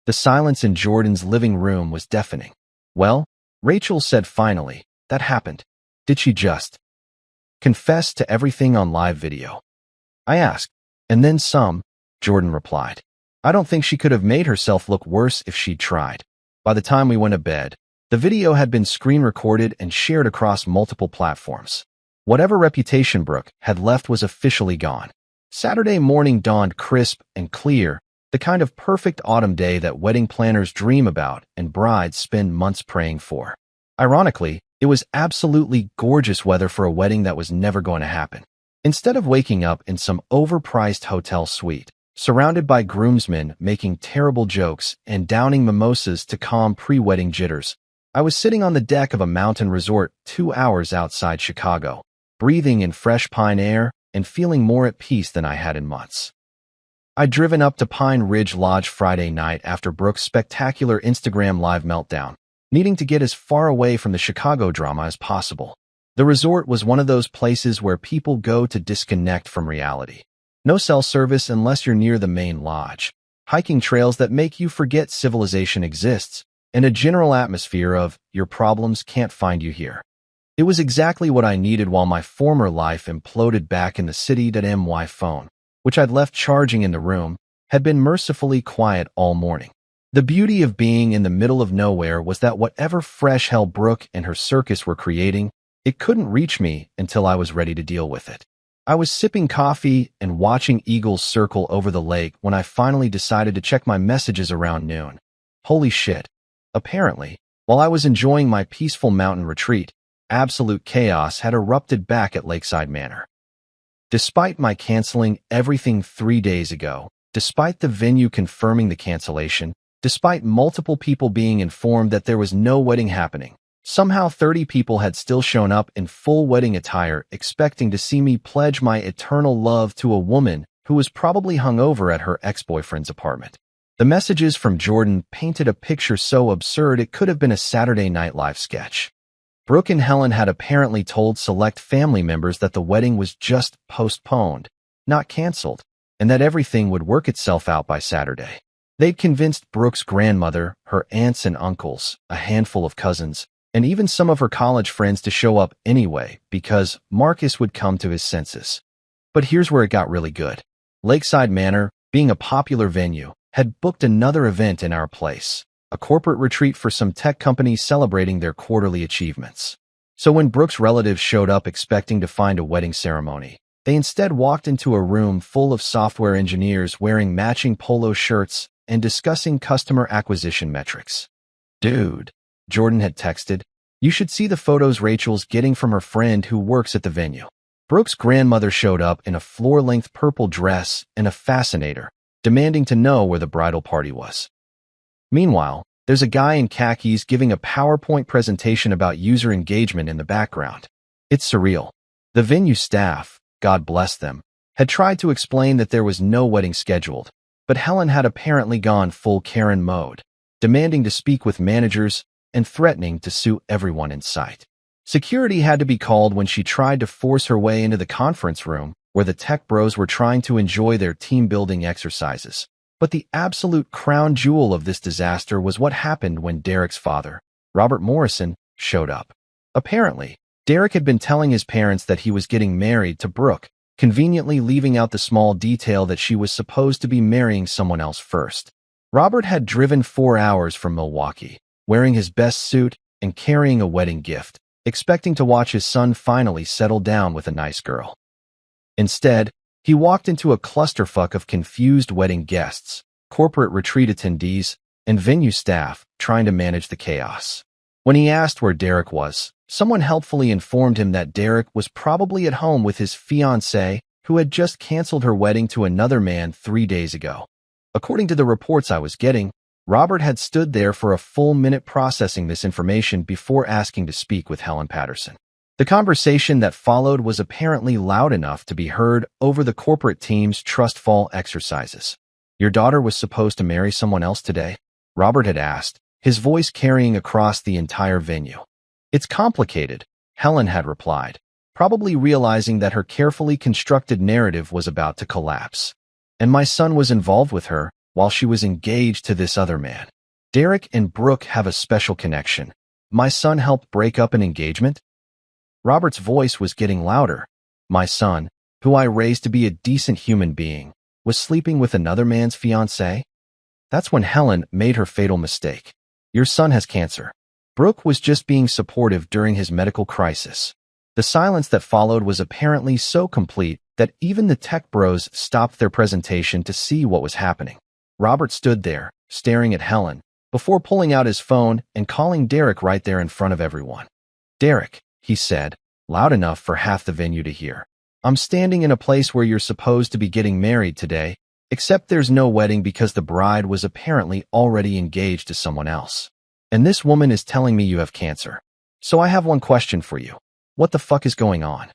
The silence in Jordan's living room was deafening. "Well," Rachel said finally, "that happened. Did she just confess to everything on live video?" I asked. "And then some," Jordan replied. "I don't think she could have made herself look worse if she'd tried." By the time we went to bed, the video had been screen recorded and shared across multiple platforms. Whatever reputation Brooke had left was officially gone. Saturday morning dawned crisp and clear, the kind of perfect autumn day that wedding planners dream about and brides spend months praying for. Ironically, it was absolutely gorgeous weather for a wedding that was never going to happen. Instead of waking up in some overpriced hotel suite, surrounded by groomsmen making terrible jokes and downing mimosas to calm pre-wedding jitters, I was sitting on the deck of a mountain resort 2 hours outside Chicago, breathing in fresh pine air and feeling more at peace than I had in months. I'd driven up to Pine Ridge Lodge Friday night after Brooke's spectacular Instagram Live meltdown, needing to get as far away from the Chicago drama as possible. The resort was one of those places where people go to disconnect from reality. No cell service unless you're near the main lodge, hiking trails that make you forget civilization exists, and a general atmosphere of your problems can't find you here. It was exactly what I needed while my former life imploded back in the city.my phone, which I'd left charging in the room, had been mercifully quiet all morning. The beauty of being in the middle of nowhere was that whatever fresh hell Brooke and her circus were creating, it couldn't reach me until I was ready to deal with it. I was sipping coffee and watching eagles circle over the lake when I finally decided to check my messages around noon. Holy shit. Apparently, while I was enjoying my peaceful mountain retreat, absolute chaos had erupted back at Lakeside Manor. Despite my canceling everything 3 days ago, despite the venue confirming the cancellation, despite multiple people being informed that there was no wedding happening, somehow 30 people had still shown up in full wedding attire expecting to see me pledge my eternal love to a woman who was probably hungover at her ex-boyfriend's apartment. The messages from Jordan painted a picture so absurd it could have been a Saturday Night Live sketch. Brooke and Helen had apparently told select family members that the wedding was just postponed, not canceled, and that everything would work itself out by Saturday. They'd convinced Brooke's grandmother, her aunts and uncles, a handful of cousins, and even some of her college friends to show up anyway because Marcus would come to his senses. But here's where it got really good. Lakeside Manor, being a popular venue, had booked another event in our place, a corporate retreat for some tech companies celebrating their quarterly achievements. So when Brooke's relatives showed up expecting to find a wedding ceremony, they instead walked into a room full of software engineers wearing matching polo shirts and discussing customer acquisition metrics. "Dude," Jordan had texted, "you should see the photos Rachel's getting from her friend who works at the venue." Brooke's grandmother showed up in a floor-length purple dress and a fascinator, demanding to know where the bridal party was. Meanwhile, there's a guy in khakis giving a PowerPoint presentation about user engagement in the background. It's surreal. The venue staff, God bless them, had tried to explain that there was no wedding scheduled, but Helen had apparently gone full Karen mode, demanding to speak with managers and threatening to sue everyone in sight. Security had to be called when she tried to force her way into the conference room where the tech bros were trying to enjoy their team-building exercises. But the absolute crown jewel of this disaster was what happened when Derek's father, Robert Morrison, showed up. Apparently, Derek had been telling his parents that he was getting married to Brooke, conveniently leaving out the small detail that she was supposed to be marrying someone else first. Robert had driven 4 hours from Milwaukee, wearing his best suit and carrying a wedding gift, expecting to watch his son finally settle down with a nice girl. Instead, he walked into a clusterfuck of confused wedding guests, corporate retreat attendees, and venue staff trying to manage the chaos. When he asked where Derek was, someone helpfully informed him that Derek was probably at home with his fiancée, who had just canceled her wedding to another man 3 days ago. According to the reports I was getting, Robert had stood there for a full minute processing this information before asking to speak with Helen Patterson. The conversation that followed was apparently loud enough to be heard over the corporate team's trust fall exercises. "Your daughter was supposed to marry someone else today?" Robert had asked, his voice carrying across the entire venue. "It's complicated," Helen had replied, probably realizing that her carefully constructed narrative was about to collapse. "And my son was involved with her while she was engaged to this other man. Derek and Brooke have a special connection. My son helped break up an engagement?" Robert's voice was getting louder. "My son, who I raised to be a decent human being, was sleeping with another man's fiancée?" That's when Helen made her fatal mistake. "Your son has cancer." Brooke was just being supportive during his medical crisis. The silence that followed was apparently so complete that even the tech bros stopped their presentation to see what was happening. Robert stood there, staring at Helen, before pulling out his phone and calling Derek right there in front of everyone. "Derek," he said, loud enough for half the venue to hear, "I'm standing in a place where you're supposed to be getting married today, except there's no wedding because the bride was apparently already engaged to someone else. And this woman is telling me you have cancer. So I have one question for you. What the fuck is going on?"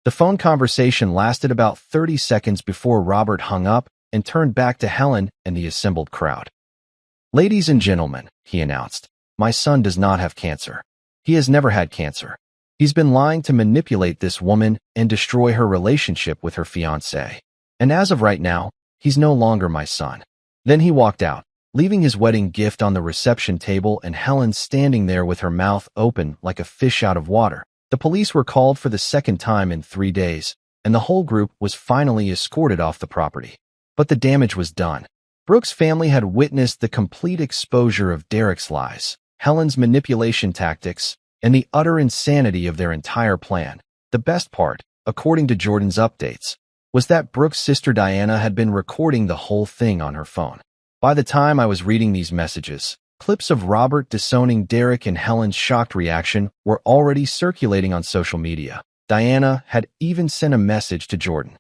The phone conversation lasted about 30 seconds before Robert hung up and turned back to Helen and the assembled crowd. "Ladies and gentlemen," he announced, "my son does not have cancer. He has never had cancer. He's been lying to manipulate this woman and destroy her relationship with her fiancée. And as of right now, he's no longer my son." Then he walked out, leaving his wedding gift on the reception table and Helen standing there with her mouth open like a fish out of water. The police were called for the second time in 3 days, and the whole group was finally escorted off the property. But the damage was done. Brooke's family had witnessed the complete exposure of Derek's lies, Helen's manipulation tactics, and the utter insanity of their entire plan. The best part, according to Jordan's updates, was that Brooke's sister Diana had been recording the whole thing on her phone. By the time I was reading these messages, clips of Robert disowning Derek and Helen's shocked reaction were already circulating on social media. Diana had even sent a message to Jordan.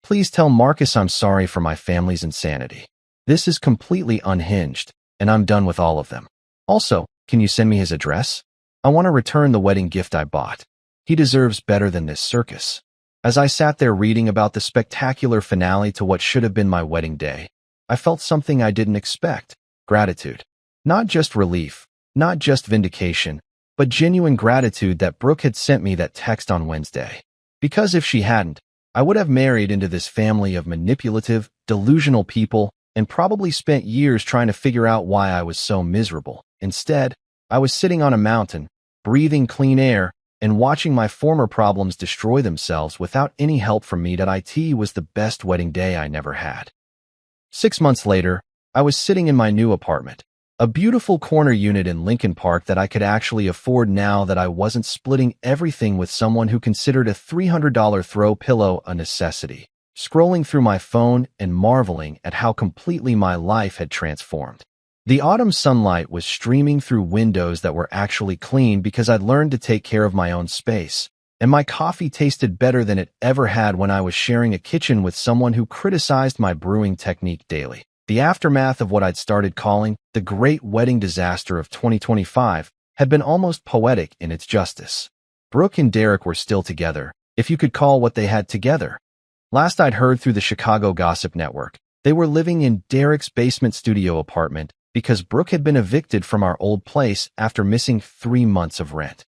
"Please tell Marcus I'm sorry for my family's insanity. This is completely unhinged, and I'm done with all of them. Also, can you send me his address? I want to return the wedding gift I bought. He deserves better than this circus." As I sat there reading about the spectacular finale to what should have been my wedding day, I felt something I didn't expect: gratitude. Not just relief, not just vindication, but genuine gratitude that Brooke had sent me that text on Wednesday. Because if she hadn't, I would have married into this family of manipulative, delusional people and probably spent years trying to figure out why I was so miserable. Instead, I was sitting on a mountain, breathing clean air, and watching my former problems destroy themselves without any help from me. It was the best wedding day I never had. 6 months later, I was sitting in my new apartment, a beautiful corner unit in Lincoln Park that I could actually afford now that I wasn't splitting everything with someone who considered a $300 throw pillow a necessity, scrolling through my phone and marveling at how completely my life had transformed. The autumn sunlight was streaming through windows that were actually clean because I'd learned to take care of my own space, and my coffee tasted better than it ever had when I was sharing a kitchen with someone who criticized my brewing technique daily. The aftermath of what I'd started calling the Great Wedding Disaster of 2025 had been almost poetic in its justice. Brooke and Derek were still together, if you could call what they had together. Last I'd heard through the Chicago Gossip Network, they were living in Derek's basement studio apartment because Brooke had been evicted from our old place after missing 3 months of rent.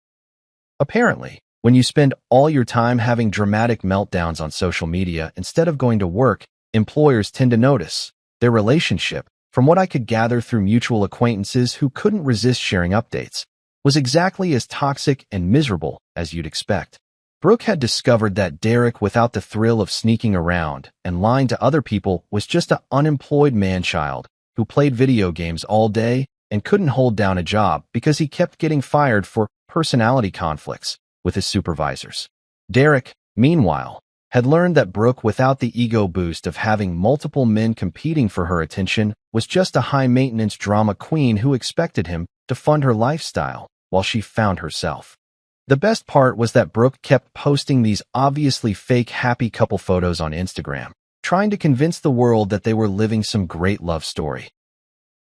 Apparently, when you spend all your time having dramatic meltdowns on social media instead of going to work, employers tend to notice. Their relationship, from what I could gather through mutual acquaintances who couldn't resist sharing updates, was exactly as toxic and miserable as you'd expect. Brooke had discovered that Derek, without the thrill of sneaking around and lying to other people, was just an unemployed man-child who played video games all day and couldn't hold down a job because he kept getting fired for personality conflicts with his supervisors. Derek, meanwhile, had learned that Brooke, without the ego boost of having multiple men competing for her attention, was just a high-maintenance drama queen who expected him to fund her lifestyle while she found herself. The best part was that Brooke kept posting these obviously fake happy couple photos on Instagram, trying to convince the world that they were living some great love story.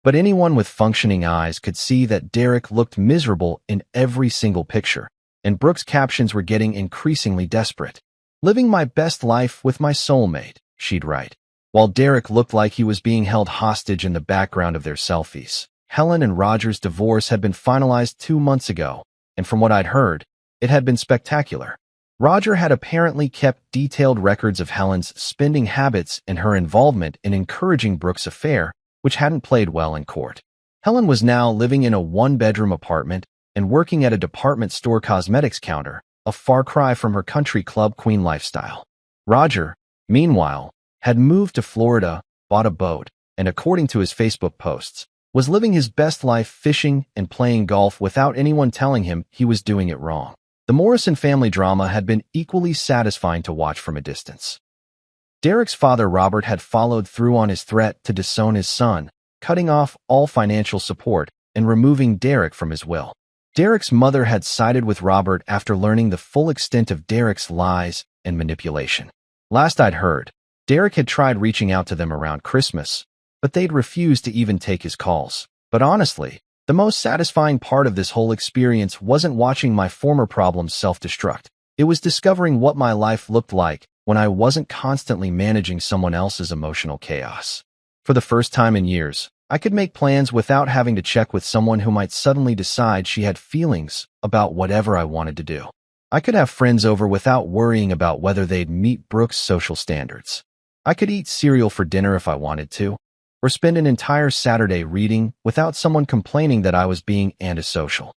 But anyone with functioning eyes could see that Derek looked miserable in every single picture, and Brooke's captions were getting increasingly desperate. "Living my best life with my soulmate," she'd write, while Derek looked like he was being held hostage in the background of their selfies. Helen and Roger's divorce had been finalized 2 months ago, and from what I'd heard, it had been spectacular. Roger had apparently kept detailed records of Helen's spending habits and her involvement in encouraging Brooke's affair, which hadn't played well in court. Helen was now living in a one-bedroom apartment and working at a department store cosmetics counter, a far cry from her country club queen lifestyle. Roger, meanwhile, had moved to Florida, bought a boat, and according to his Facebook posts, was living his best life fishing and playing golf without anyone telling him he was doing it wrong. The Morrison family drama had been equally satisfying to watch from a distance. Derek's father, Robert, had followed through on his threat to disown his son, cutting off all financial support and removing Derek from his will. Derek's mother had sided with Robert after learning the full extent of Derek's lies and manipulation. Last I'd heard, Derek had tried reaching out to them around Christmas, but they'd refused to even take his calls. But honestly, the most satisfying part of this whole experience wasn't watching my former problems self-destruct. It was discovering what my life looked like when I wasn't constantly managing someone else's emotional chaos. For the first time in years, I could make plans without having to check with someone who might suddenly decide she had feelings about whatever I wanted to do. I could have friends over without worrying about whether they'd meet Brooke's social standards. I could eat cereal for dinner if I wanted to, or spend an entire Saturday reading without someone complaining that I was being antisocial.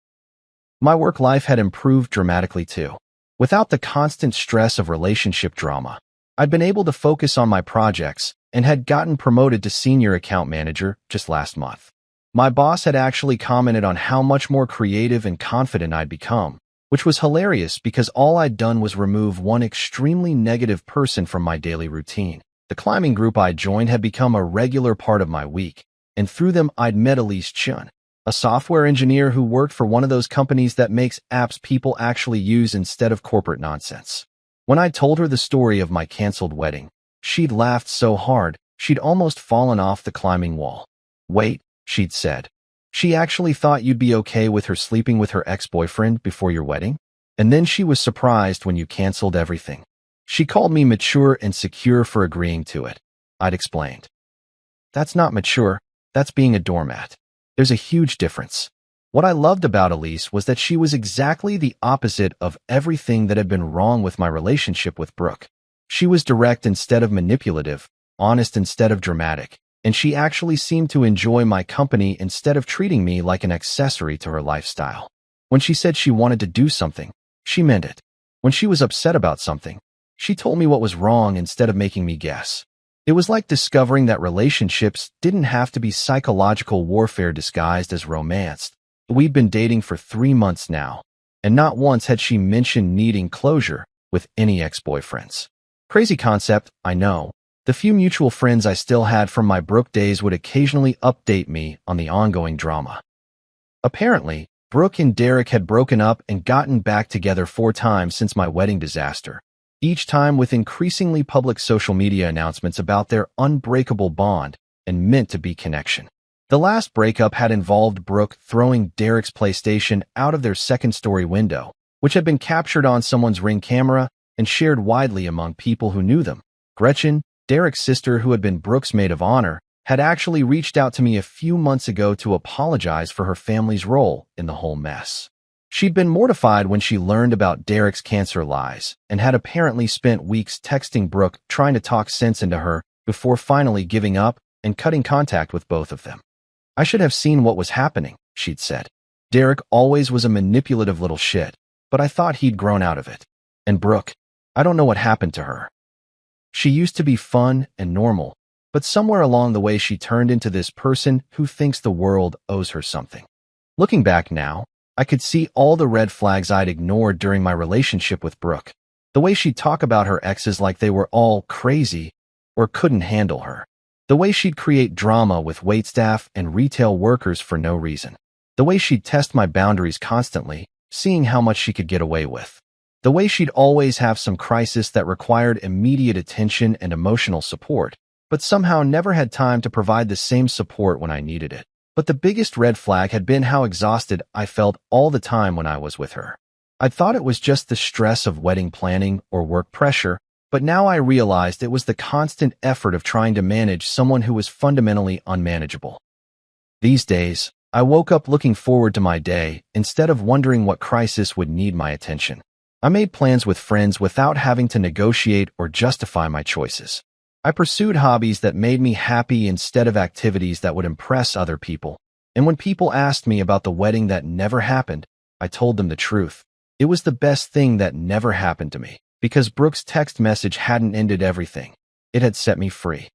My work life had improved dramatically too. Without the constant stress of relationship drama, I'd been able to focus on my projects and had gotten promoted to senior account manager just last month. My boss had actually commented on how much more creative and confident I'd become, which was hilarious because all I'd done was remove one extremely negative person from my daily routine. The climbing group I joined had become a regular part of my week, and through them I'd met Elise Chun, a software engineer who worked for one of those companies that makes apps people actually use instead of corporate nonsense. When I told her the story of my canceled wedding, she'd laughed so hard she'd almost fallen off the climbing wall. "Wait," she'd said. "She actually thought you'd be okay with her sleeping with her ex-boyfriend before your wedding? And then she was surprised when you canceled everything. She called me mature and secure for agreeing to it," I'd explained. "That's not mature, that's being a doormat. There's a huge difference. What I loved about Elise was that she was exactly the opposite of everything that had been wrong with my relationship with Brooke. She was direct instead of manipulative, honest instead of dramatic, and she actually seemed to enjoy my company instead of treating me like an accessory to her lifestyle. When she said she wanted to do something, she meant it. When she was upset about something, she told me what was wrong instead of making me guess. It was like discovering that relationships didn't have to be psychological warfare disguised as romance. We'd been dating for 3 months now, and not once had she mentioned needing closure with any ex-boyfriends. Crazy concept, I know. The few mutual friends I still had from my Brooke days would occasionally update me on the ongoing drama. Apparently, Brooke and Derek had broken up and gotten back together 4 times since my wedding disaster, each time with increasingly public social media announcements about their unbreakable bond and meant-to-be connection. The last breakup had involved Brooke throwing Derek's PlayStation out of their second-story window, which had been captured on someone's Ring camera and shared widely among people who knew them. Gretchen, Derek's sister who had been Brooke's maid of honor, had actually reached out to me a few months ago to apologize for her family's role in the whole mess. She'd been mortified when she learned about Derek's cancer lies and had apparently spent weeks texting Brooke trying to talk sense into her before finally giving up and cutting contact with both of them. I should have seen what was happening, she'd said. Derek always was a manipulative little shit, but I thought he'd grown out of it. And Brooke, I don't know what happened to her. She used to be fun and normal, but somewhere along the way she turned into this person who thinks the world owes her something. Looking back now, I could see all the red flags I'd ignored during my relationship with Brooke. The way she'd talk about her exes like they were all crazy or couldn't handle her. The way she'd create drama with waitstaff and retail workers for no reason. The way she'd test my boundaries constantly, seeing how much she could get away with. The way she'd always have some crisis that required immediate attention and emotional support, but somehow never had time to provide the same support when I needed it. But the biggest red flag had been how exhausted I felt all the time when I was with her. I'd thought it was just the stress of wedding planning or work pressure, but now I realized it was the constant effort of trying to manage someone who was fundamentally unmanageable. These days, I woke up looking forward to my day instead of wondering what crisis would need my attention. I made plans with friends without having to negotiate or justify my choices. I pursued hobbies that made me happy instead of activities that would impress other people. And when people asked me about the wedding that never happened, I told them the truth. It was the best thing that never happened to me, because Brooke's text message hadn't ended everything. It had set me free.